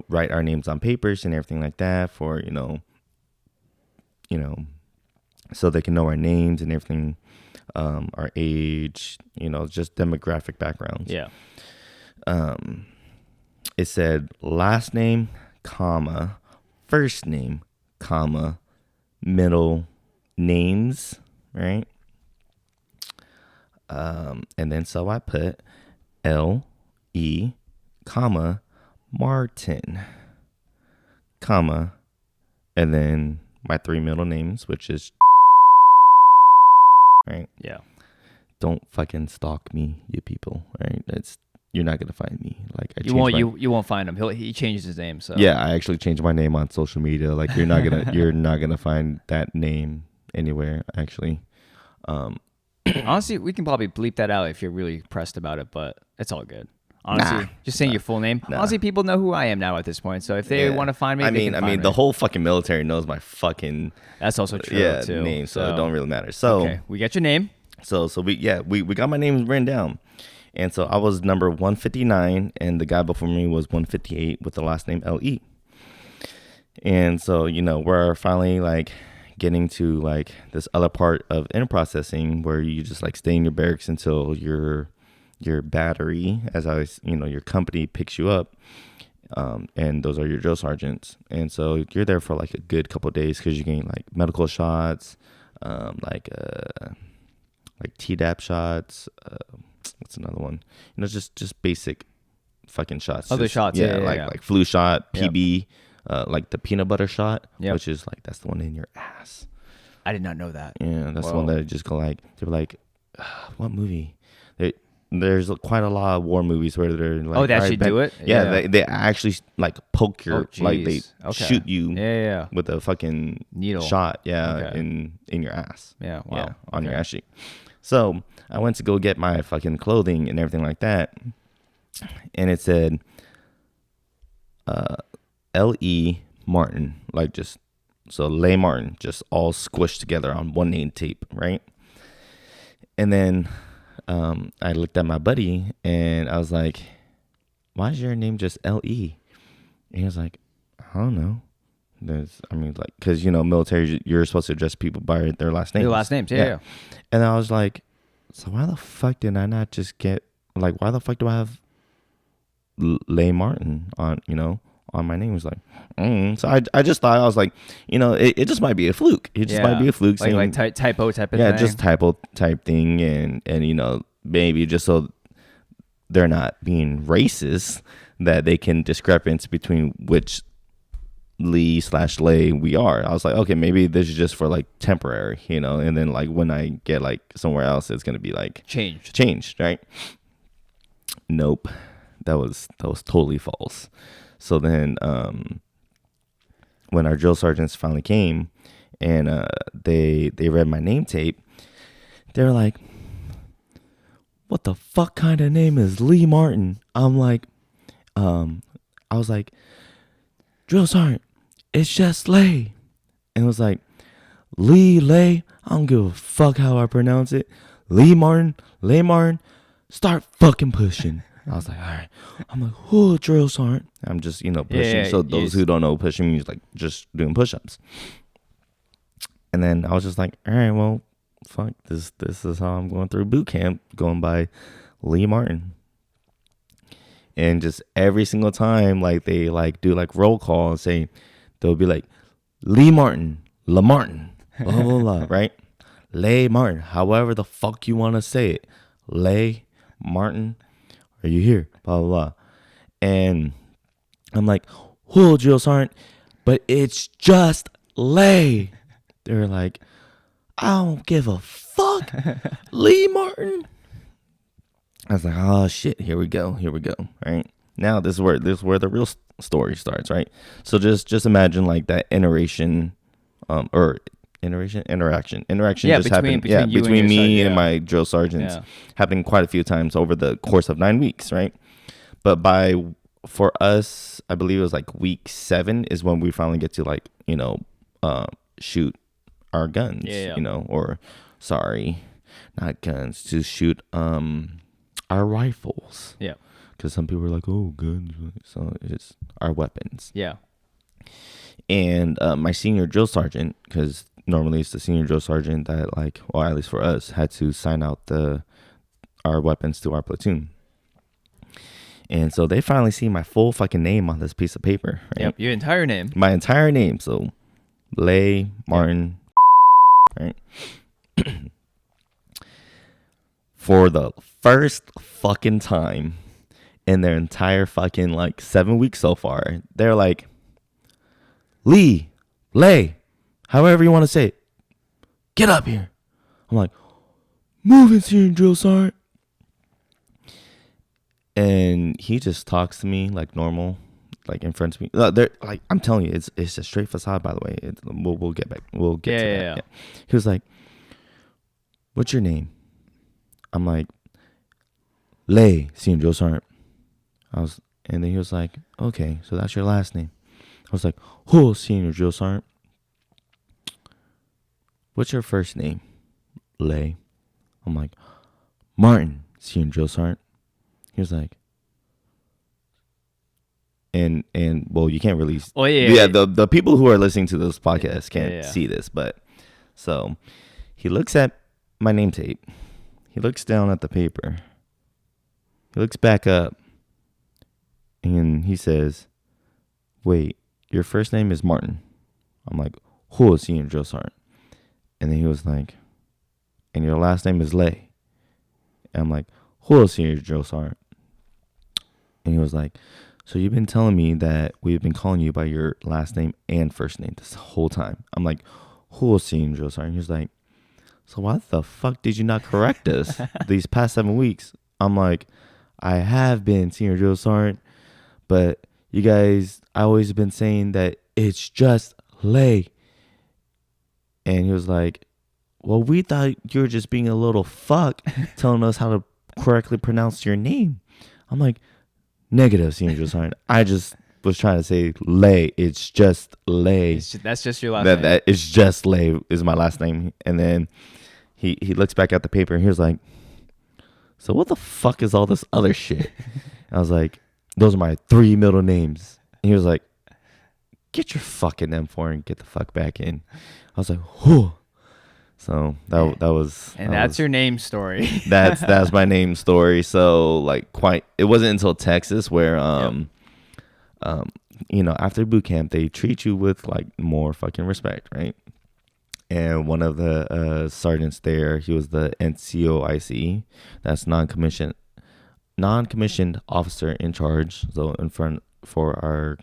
write our names on papers and everything like that for, so they can know our names and everything, our age, just demographic backgrounds.
Yeah.
It said last name, comma, first name, comma, middle names, right? And then so I put L-E, comma, Martin, comma, and then my 3 middle names, which is right.
Yeah.
Don't fucking stalk me, you people. Right? You're not gonna find me. Like
you won't find him. He changed his name. So
yeah, I actually changed my name on social media. Like you're not gonna find that name anywhere. Actually,
honestly, we can probably bleep that out if you're really pressed about it, but it's all good. Honestly, just saying your full name. Honestly, people know who I am now at this point. So if they want to find me, I mean,
the whole fucking military knows my fucking.
That's also true too.
Name, so it don't really matter. So
okay, we got your name.
So we got my name written down, and so I was number 159, and the guy before me was 158 with the last name L-E. And so, we're finally like getting to like this other part of in processing where you just like stay in your barracks until your battery, your company picks you up. And those are your drill sergeants. And so you're there for like a good couple of days because you're getting like medical shots, like Tdap shots. What's another one? Just basic fucking shots.
Other shots, yeah,
like flu shot,
Yep.
PB, like the peanut butter shot,
Yep.
which is like that's the one in your ass.
I did not know that.
Yeah, that's the
Whoa.
one that just go like they were like, what movie? There's quite a lot of war movies where they're like,
Oh, they actually do it?
Yeah,
Yeah.
they actually like poke your like they
Okay.
shoot you
Yeah.
with a fucking
Needle.
shot,
Okay.
in your ass.
Yeah. Wow.
Yeah, on your
Okay.
ass cheek. So I went to go get my fucking clothing and everything like that, and it said L.E. Martin, like just so Leigh Martin, just all squished together on one name tape, right? And then I looked at my buddy and I was like, "Why is your name just L.E.?" And he was like, "I don't know." Because military, you're supposed to address people by their last names.
Their last names, yeah.
And I was like, so why the fuck did I not just get like? Why the fuck do I have Leigh Martin on my name? It was like, so I just thought, I was like, it just might be a fluke. It just might be a fluke.
Like typo type of thing.
Yeah, just typo type thing, and maybe just so they're not being racist, that they can discrepance between which Lee/Leigh we are. I was like, okay, maybe this is just for like temporary, and then like when I get like somewhere else, it's gonna be like changed, right? Nope, that was totally false. So then, when our drill sergeants finally came, and they read my name tape, they were like, "What the fuck kind of name is Leigh Martin?" I'm like, I was like, "Drill sergeant, it's just Leigh." And it was like, Leigh, I don't give a fuck how I pronounce it. Leigh Martin, start fucking pushing. I was like, all right. I'm like, who drill sergeant? I'm just, pushing.
Yeah,
So those who don't know, pushing means like just doing push-ups. And then I was just like, all right, well, fuck, this is how I'm going through boot camp, going by Leigh Martin. And just every single time, like they like do like roll call and say, they'll be like, Leigh Martin, LaMartin, blah, blah, blah, right? Leigh Martin, however the fuck you want to say it. Leigh Martin, are you here? Blah, blah, blah. And I'm like, whoa, drill sergeant, but it's just Leigh. They're like, I don't give a fuck. Leigh Martin. I was like, oh shit, here we go, right? Now this is where the real story starts, right? So just imagine like that interaction just happened, between me and my drill sergeants, happening quite a few times over the course of 9 weeks, right? But for us, I believe it was like week 7 is when we finally get to like shoot our guns, or sorry, not guns, to shoot our rifles.
Yeah.
Because some people are like, oh, guns. So it's our weapons.
Yeah.
And my senior drill sergeant, because normally it's the senior drill sergeant that like, well, at least for us, had to sign out our weapons to our platoon. And so they finally see my full fucking name on this piece of paper. Right?
Yep. Your entire name.
My entire name. So Leigh Martin. Right. For the first fucking time in their entire fucking like 7 weeks so far, they're like, Leigh, however you want to say it, get up here. I'm like, move in, senior drill sergeant. And he just talks to me like normal, like in front of me. They're like, I'm telling you, it's a straight facade, by the way. We'll get back. We'll get to that. Yeah. He was like, what's your name? I'm like, Leigh, senior drill sergeant. And then he was like, okay, so that's your last name. I was like, who, senior drill sergeant? What's your first name? Leigh. I'm like, Martin, senior drill sergeant. He was like, and well, you can't really.
Oh yeah.
The people who are listening to this podcast can't
Yeah.
see this, but so he looks at my name tape. He looks down at the paper. He looks back up, and he says, "Wait, your first name is Martin." I'm like, "Who is Senior Drill Sergeant?" And then he was like, "And your last name is Lay." And I'm like, "Who is Senior Drill Sergeant?" And he was like, "So you've been telling me that we've been calling you by your last name and first name this whole time." I'm like, "Who is Senior Drill Sergeant?" He was like, "So why the fuck did you not correct us these past 7 weeks?" I'm like, "I have been Senior Drill Sergeant, but you guys, I always been saying that it's just Lay." And he was like, "Well, we thought you were just being a little fuck telling us how to correctly pronounce your name." I'm like, "Negative, Senior Drill Sergeant. I just was trying to say Lay. It's just Lay.
That's just your last name.
That it's just Lay is my last name." And then he looks back at the paper and he was like, "So what the fuck is all this other shit?" I was like, "Those are my 3 middle names." And he was like, "Get your fucking M4 and get the fuck back in." I was like, "Whew." So that was,
and that's your name story.
that's my name story. So like, it wasn't until Texas where after boot camp they treat you with like more fucking respect, right? And one of the sergeants there, he was the NCOIC, that's non-commissioned officer in charge, so in front for our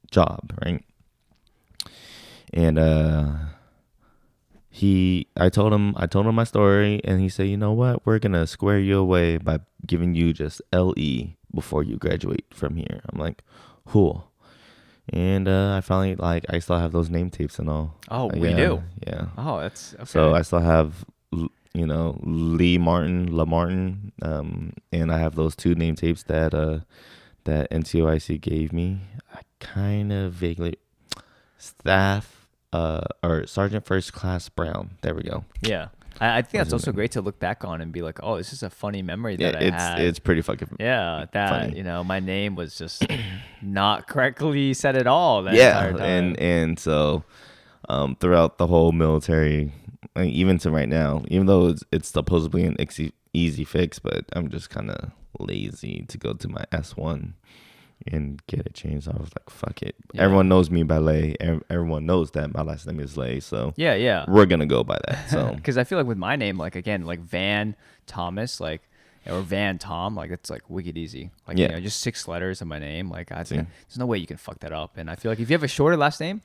job, right? And I told him my story, and he said, "You know what? We're gonna square you away by giving you just LE before you graduate from here." I'm like, "Cool." And I finally, like, I still have those name tapes and all.
Oh, we do?
Yeah.
Oh, that's okay.
So I still have, Lee Martin, LaMartin, and I have those 2 name tapes that NCOIC gave me. I kind of vaguely or Sergeant First Class Brown. There we go.
Yeah. I think that's also great to look back on and be like, oh, this is a funny memory that I had.
It's pretty fucking
funny. My name was just not correctly said at all that entire time.
And so throughout the whole military, like, even to right now, even though it's supposedly an easy fix, but I'm just kind of lazy to go to my S1 and get it changed. I was like, fuck it. Yeah. Everyone knows me by Lay. Everyone knows that my last name is Lay. So
yeah,
we're gonna go by that. So
because I feel like with my name, like again, like Van Thomas, like or Van Tom, like it's like wicked easy. Like just 6 letters of my name. Like there's no way you can fuck that up. And I feel like if you have a shorter last name,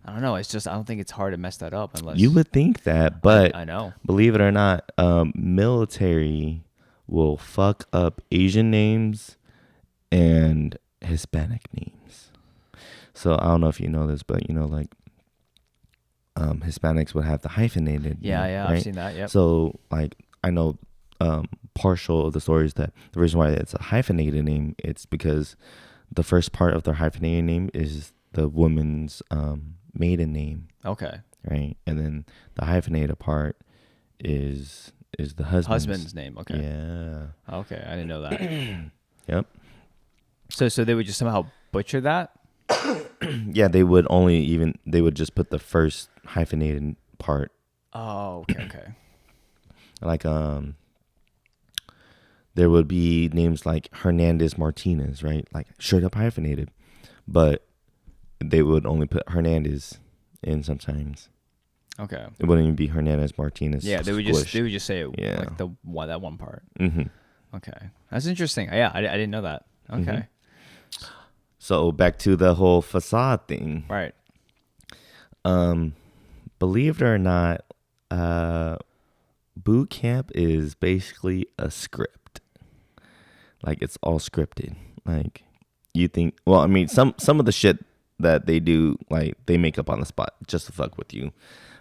I don't know. It's just I don't think it's hard to mess that up unless
you would think that, but
I know.
Believe it or not, military will fuck up Asian names and Hispanic names. So I don't know if you know this, but Hispanics would have the hyphenated
name,
right?
I've seen that. Yep.
So like I know partial of the story is that the reason why it's a hyphenated name, it's because the first part of their hyphenated name is the woman's maiden name.
Okay.
Right, and then the hyphenated part is the husband's
name. Okay.
Yeah.
Okay, I didn't know that.
Yep.
So they would just somehow butcher that?
Yeah, they would just put the first hyphenated part.
Oh, okay.
Like there would be names like Hernandez Martinez, right? Like straight up hyphenated, but they would only put Hernandez in sometimes.
Okay.
It wouldn't even be Hernandez Martinez.
Yeah, they would just say it, like that one part.
Mm-hmm.
Okay, that's interesting. Yeah, I didn't know that. Okay.
Mm-hmm. So back to the whole facade thing.
Right.
Believe it or not, boot camp is basically a script. Like it's all scripted. Like you think, well, I mean, some of the shit that they do, like they make up on the spot just to fuck with you,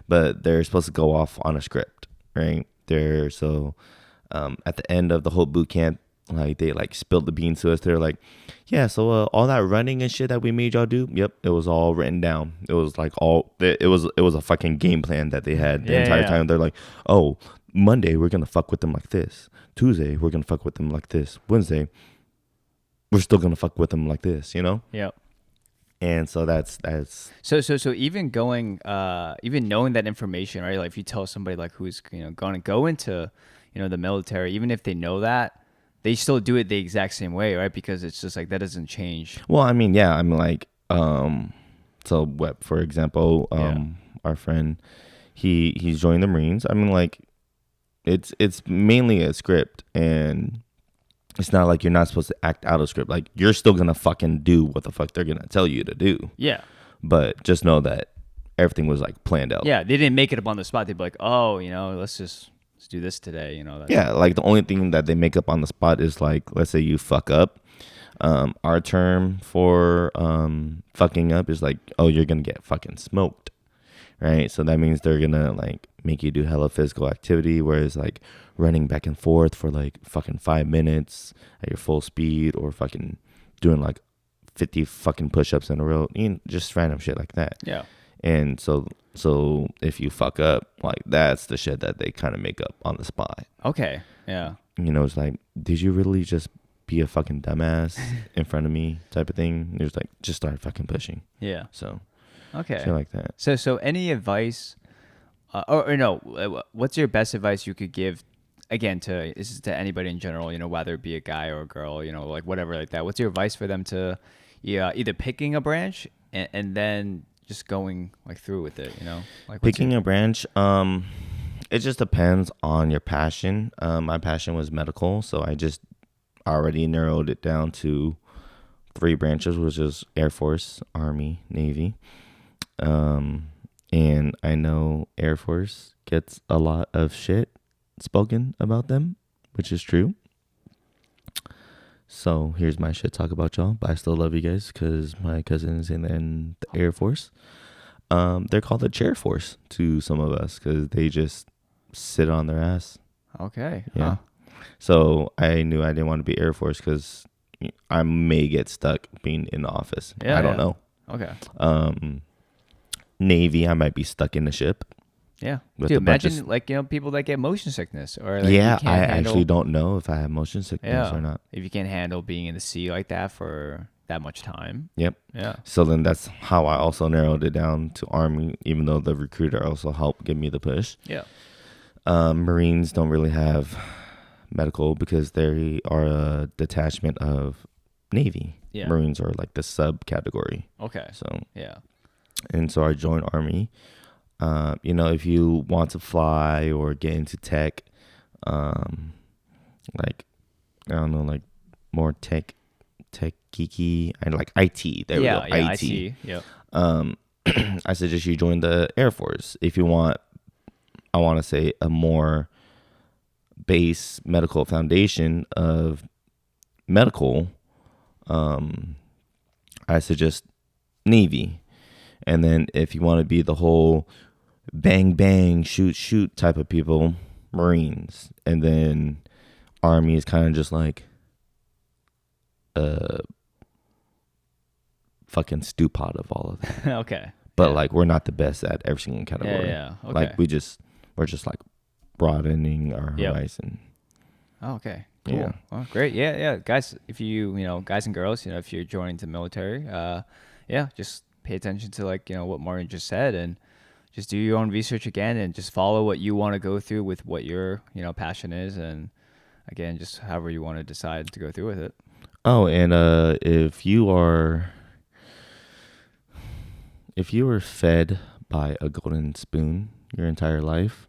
but they're supposed to go off on a script, right? At the end of the whole boot camp, like they like spilled the beans to us. They're like, yeah, so all that running and shit that we made y'all do, yep, it was all written down. It was like it was a fucking game plan that they had the entire time. They're like, oh, Monday we're gonna fuck with them like this. Tuesday we're gonna fuck with them like this. Wednesday, we're still gonna fuck with them like this, you know.
Yeah.
And so that's
So even going, even knowing that information, right? Like if you tell somebody like who's going to go into, the military, even if they know that, they still do it the exact same way, right? Because it's just like that doesn't change.
well, I mean, yeah, I mean, like, so what? For example, our friend, he's joined the Marines. I mean, like, it's mainly a script, and it's not like you're not supposed to act out of script. Like, you're still gonna fucking do what the fuck they're gonna tell you to do.
Yeah.
But just know that everything was like planned out.
Yeah, they didn't make it up on the spot. They'd be like, oh, let's do this today.
Yeah, like the only thing that they make up on the spot is like, let's say you fuck up. Our term for fucking up is like, oh, you're gonna get fucking smoked, right? So that means they're gonna like make you do hella physical activity, whereas like running back and forth for like fucking 5 minutes at your full speed, or fucking doing like 50 fucking push-ups in a row, just random shit like that.
Yeah.
And so if you fuck up, like, that's the shit that they kind of make up on the spot.
Okay. Yeah.
It's like, did you really just be a fucking dumbass in front of me type of thing? It was like, just start fucking pushing.
Yeah.
So,
okay.
shit like that.
So any advice, or no, what's your best advice you could give, again, to anybody in general, whether it be a guy or a girl, like whatever like that. What's your advice for them to either picking a branch and then just going like through with it, like
picking a branch, it just depends on your passion. My passion was medical, so I just already narrowed it down to 3 branches, which is Air Force, Army, Navy. And I know Air Force gets a lot of shit spoken about them, which is true. So here's my shit talk about y'all, but I still love you guys because my cousin is in the Air Force. They're called the chair force to some of us because they just sit on their ass.
Okay.
Yeah. So I knew I didn't want to be Air Force because I may get stuck being in the office.
Yeah,
I don't know.
Okay.
Navy, I might be stuck in the ship.
Yeah. Dude, imagine like, people that get motion sickness or like
I actually don't know if I have motion sickness or not.
If you can't handle being in the sea like that for that much time.
Yep.
Yeah.
So then that's how I also narrowed it down to Army, even though the recruiter also helped give me the push.
Yeah.
Marines don't really have medical because they are a detachment of Navy.
Yeah.
Marines are like the subcategory.
Okay.
So
yeah.
And so I joined Army. If you want to fly or get into tech, like, I don't know, like more tech geeky, and like IT. There we go. IT.
Yep.
I suggest you join the Air Force if you want. I want to say a more base medical foundation of medical. I suggest Navy, and then if you want to be the whole bang bang shoot type of people, Marines, and then Army is kind of just like fucking stew pot of all of that.
Okay.
But like, we're not the best at every single category.
Yeah. Okay.
Like we're just like broadening our horizon.
Oh, okay. Cool.
Yeah.
Well, great. Yeah. Guys, if you, guys and girls, if you're joining the military, just pay attention to like, what Martin just said, and just do your own research again, and just follow what you want to go through with what your, passion is. And again, just however you want to decide to go through with it.
Oh, and if you were fed by a golden spoon your entire life,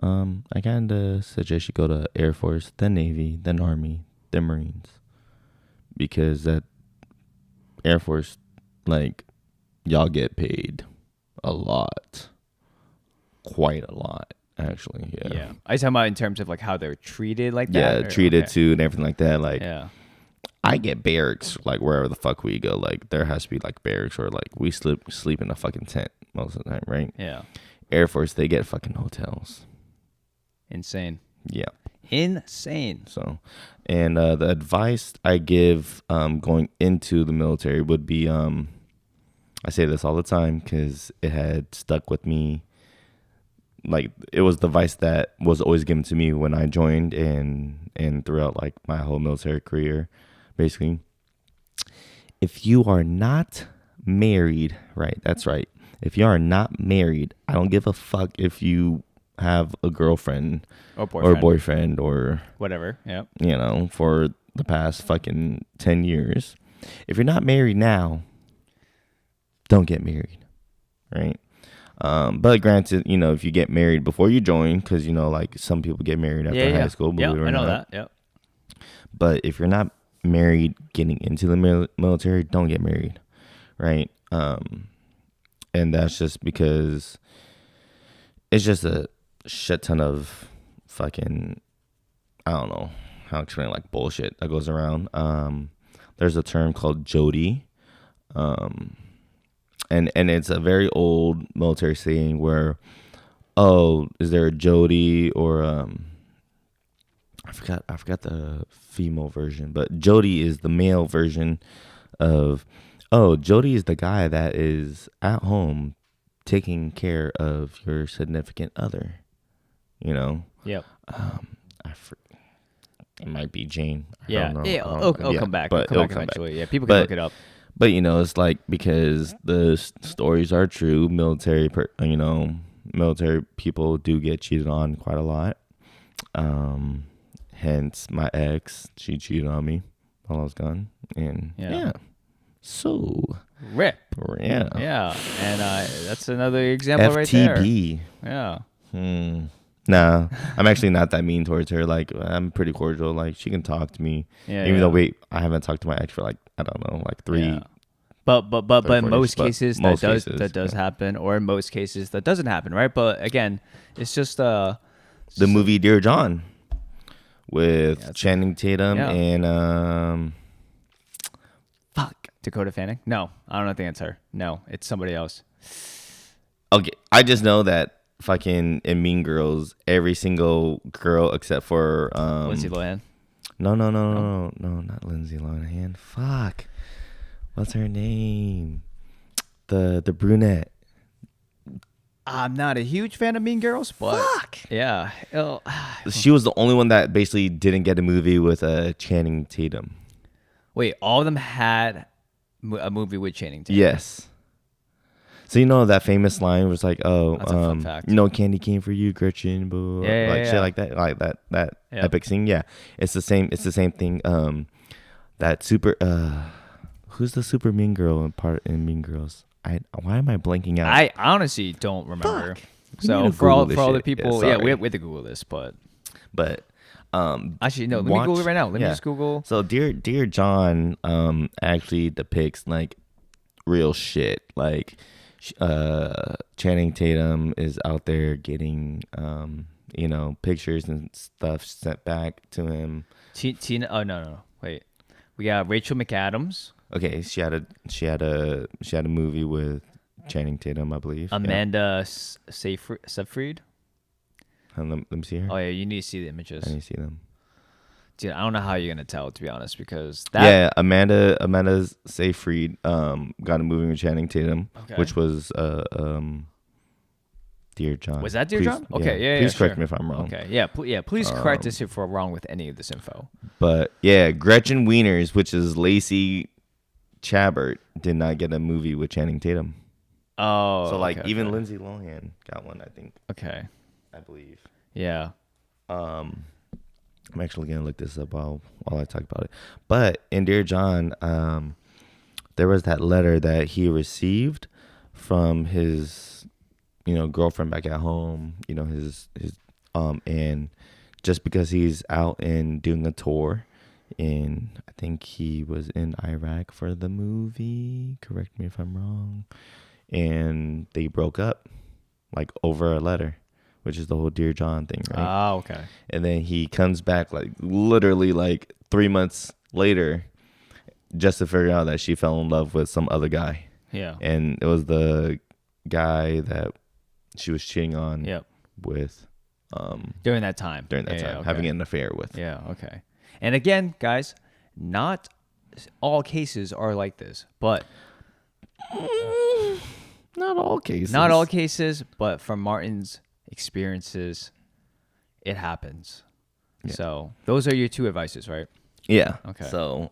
I kind of suggest you go to Air Force, then Navy, then Army, then Marines, because that Air Force, like, y'all get paid a lot, quite a lot, actually. Yeah.
I was talking about in terms of like how they're treated, like that.
Yeah, treated too, and everything like that. Like,
yeah.
I get barracks like wherever the fuck we go. Like, there has to be like barracks, or like we sleep in a fucking tent most of the time, right?
Yeah.
Air Force, they get fucking hotels.
Insane.
Yeah.
Insane.
So, and the advice I give going into the military would be, I say this all the time because it had stuck with me. Like, it was the advice that was always given to me when I joined and throughout like my whole military career, basically. if you are not married, right? That's right. If you are not married, I don't give a fuck if you have a girlfriend
or
boyfriend or
whatever. Yep.
For the past fucking 10 years. If you're not married now, don't get married, right? But granted, if you get married before you join, because like some people get married after high school, believe it or
I know
not.
that. Yep.
But if you're not married getting into the military, don't get married, right? And that's just because it's just a shit ton of fucking, I don't know how to explain, like bullshit that goes around. There's a term called Jody, and it's a very old military saying where, oh, is there a Jody or I forgot the female version, but Jody is the male version of, oh, Jody is the guy that is at home taking care of your significant other.
Yep.
It might be Jane. I
Yeah.
don't know.
Yeah. It'll come back.
But
It'll come back eventually. Yeah. People can look it up.
But it's like because the stories are true. Military people do get cheated on quite a lot. Hence, my ex, she cheated on me while I was gone, and yeah. So
rip.
Yeah.
Yeah, and that's another example right there.
FTB.
Yeah.
Nah, I'm actually not that mean towards her. Like, I'm pretty cordial. Like, she can talk to me.
Yeah.
Even though I haven't talked to my ex for like, I don't know, like 3.
Yeah. But in most cases that does
yeah.
happen, or in most cases that doesn't happen, right? But again, it's just
the movie Dear John with Channing Tatum and
Dakota Fanning. No, I don't think it's her. No, it's somebody else.
Okay, I just know that fucking in Mean Girls, every single girl except for
Lindsay Lohan.
No, not Lindsay Lohan. Fuck. What's her name? The brunette.
I'm not a huge fan of Mean Girls, but yeah.
She was the only one that basically didn't get a movie with Channing Tatum.
Wait, all of them had a movie with Channing Tatum?
Yes. So that famous line was like, "Oh,
that's a fun fact.
candy cane for you, Gretchen." Blah, shit like that, like that epic scene. Yeah, it's the same. It's the same thing. That super. Who's the super mean girl in Mean Girls? Why am I blanking out?
I honestly don't remember.
Fuck.
So for all the people, we have to Google this, but actually no. Let me Google it right now. Let me just Google.
So Dear John actually depicts like real shit. Like Channing Tatum is out there getting pictures and stuff sent back to him.
Tina. Oh no. Wait. We got Rachel McAdams.
Okay, she had a movie with Channing Tatum, I believe.
Amanda Seyfried.
Let me see her.
Oh yeah, you need to see the images.
I need to see them.
Dude, I don't know how you're gonna tell, to be honest, because
Amanda Seyfried got a movie with Channing Tatum, which was Dear John.
Was that Dear John? Okay, yeah.
Please correct me if I'm wrong.
Okay, yeah, please correct us if we're wrong with any of this info.
But yeah, Gretchen Wieners, which is Lacey Chabert, did not get a movie with Channing Tatum.
Oh,
so even Lindsay Lohan got one, I think.
Okay,
I believe.
Yeah.
I'm actually gonna look this up while I talk about it. But in Dear John, there was that letter that he received from his, girlfriend back at home. His and just because he's out and doing a tour, and I think he was in Iraq for the movie. Correct me if I'm wrong. And they broke up, like over a letter, which is the whole Dear John thing, right?
Oh, okay.
And then he comes back like literally like 3 months later just to figure out that she fell in love with some other guy.
Yeah.
And it was the guy that she was cheating on with.
During that time.
Having an affair with.
Yeah, okay. And again, guys, not all cases are like this, but...
Not all cases.
Not all cases, but from Martin's experiences, it happens. Yeah. So those are your two advices, right?
Yeah.
Okay.
So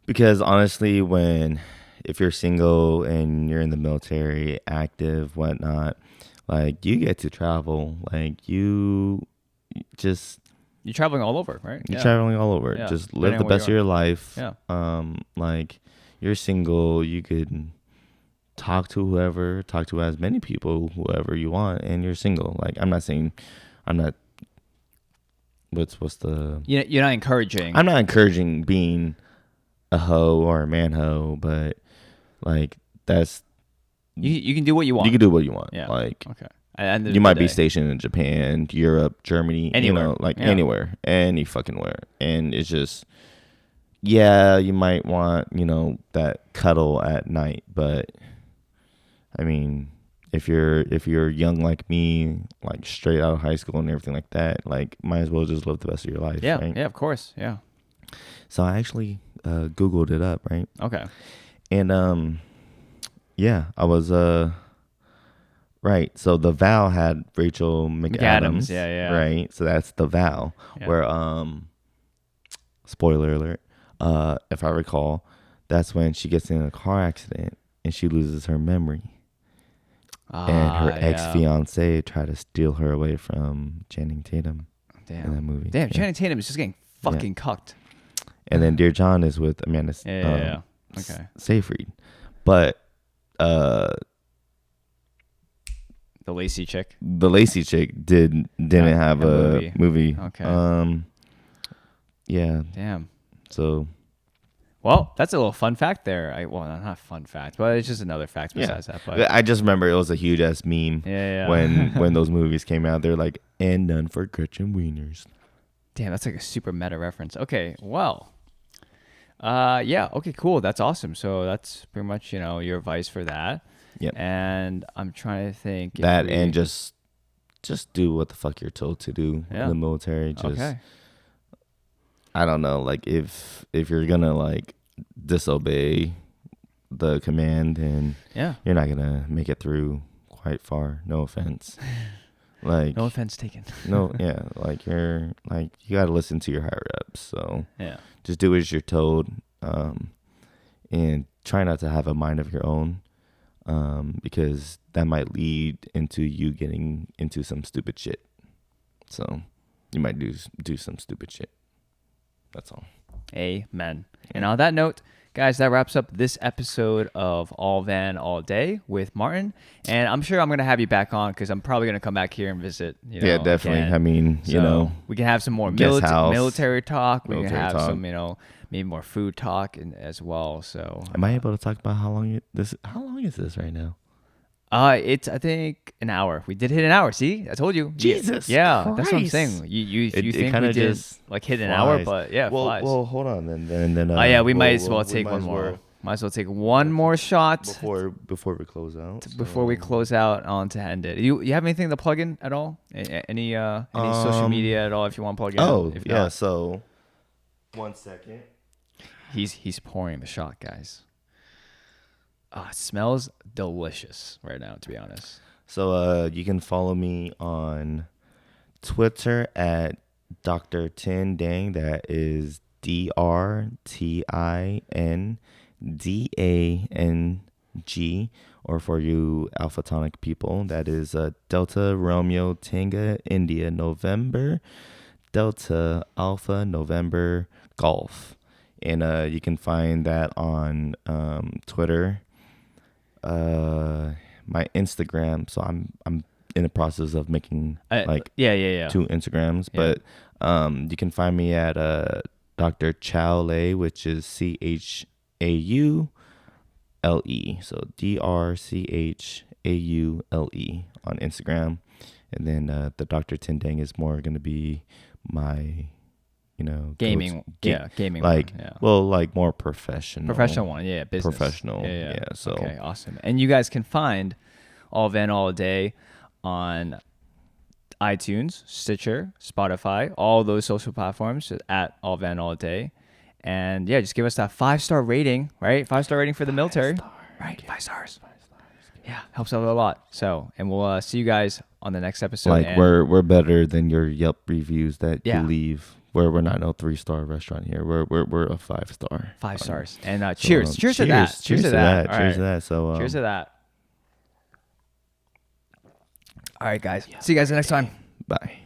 Because honestly, if you're single and you're in the military, active, whatnot, like you get to travel. Like just
You're traveling all over, right?
you're traveling all over.
Yeah.
Just
Depending
live the
on where
best
you
of your life.
Yeah.
Like you're single, you could talk to as many people, whoever you want, and you're single. Like I'm not. What's the?
You're not encouraging.
I'm not encouraging being a hoe or a man hoe, but like that's
You can do what you want.
you can do what you want.
Yeah.
Like
Okay. And
you might be stationed in Japan, Europe, Germany,
Anywhere.
Anywhere, any fucking where, and it's just you might want that cuddle at night, but I mean. If you're young like me, like straight out of high school and everything like that, like might as well just live the best of your life.
Yeah,
right?
yeah, of course, yeah.
So I actually Googled it up, right?
Okay.
And I was right. So the Vow had Rachel McAdams,
yeah.
right? So that's the Vow, where spoiler alert, if I recall, that's when she gets in a car accident and she loses her memory. And her ex-fiance tried to steal her away from Channing Tatum in that movie.
Damn, Channing Tatum is just getting fucking cucked.
And then Dear John is with Amanda
Okay.
Seyfried. But
the Lacey chick
didn't have a movie.
Okay.
Yeah.
Damn.
So
well, that's a little fun fact there. Well, not a fun fact, but it's just another fact besides that. But
I just remember it was a huge ass meme when those movies came out. They're like, and none for Gretchen Wieners.
Damn, that's like a super meta reference. Okay, well, okay, cool. That's awesome. So that's pretty much your advice for that.
Yep.
And I'm trying to think
and just do what the fuck you're told to do in the military.
Okay.
I don't know, like if you're gonna like disobey the command, and you're not gonna make it through quite far. No offense. Like
no offense taken.
No, yeah, like you gotta listen to your higher ups. So just do as you're told, and try not to have a mind of your own, because that might lead into you getting into some stupid shit. So you might do some stupid shit. That's all.
Amen. And on that note, guys, that wraps up this episode of All Van All Day with Martin. And I'm sure I'm going to have you back on because I'm probably going to come back here and visit.
Yeah, definitely.
Again.
I mean,
we can have some more military talk. We can have some, maybe more food talk as well. So,
am I able to talk about how long is this right now?
It's I think an hour. We did hit an hour. See, I told you.
Jesus.
Yeah,
Christ.
That's what I'm saying. You think we did like hit an hour, but flies.
Well, hold on then.
We might as well take one more. Might as well take one more shot
before we close out.
Before we close out on to end it. You have anything to plug in at all? Any social media at all? If you want to plug in.
Oh,
if
yeah.
Not.
So 1 second.
He's pouring the shot, guys. It smells delicious right now, to be honest.
So you can follow me on Twitter at Dr. Tin Dang. That is DrTindang. Or for you alphatonic people, that is Delta Romeo Tango India November Delta Alpha November Golf. And you can find that on Twitter. My Instagram, so I'm in the process of making two Instagrams, but you can find me at Dr. Chaule, which is CHAULE, so DRCHAULE on Instagram, and then the Dr. Tindang is more going to be my
gaming
like
one,
well, like more professional
one, business,
professional, so
okay, awesome. And you guys can find All Van All Day on iTunes, Stitcher, Spotify, all those social platforms at All Van All Day. And just give us that 5-star rating, right? 5-star rating for the military, right? 5 stars. Yeah, helps out a lot. So, and we'll see you guys on the next episode.
Like we're better than your Yelp reviews that you leave we're not no 3-star restaurant here. We're a 5-star.
5 stars. And cheers. Cheers to that.
Cheers to that. Cheers to that. So
cheers to that. All right, guys. See you guys next time.
Bye.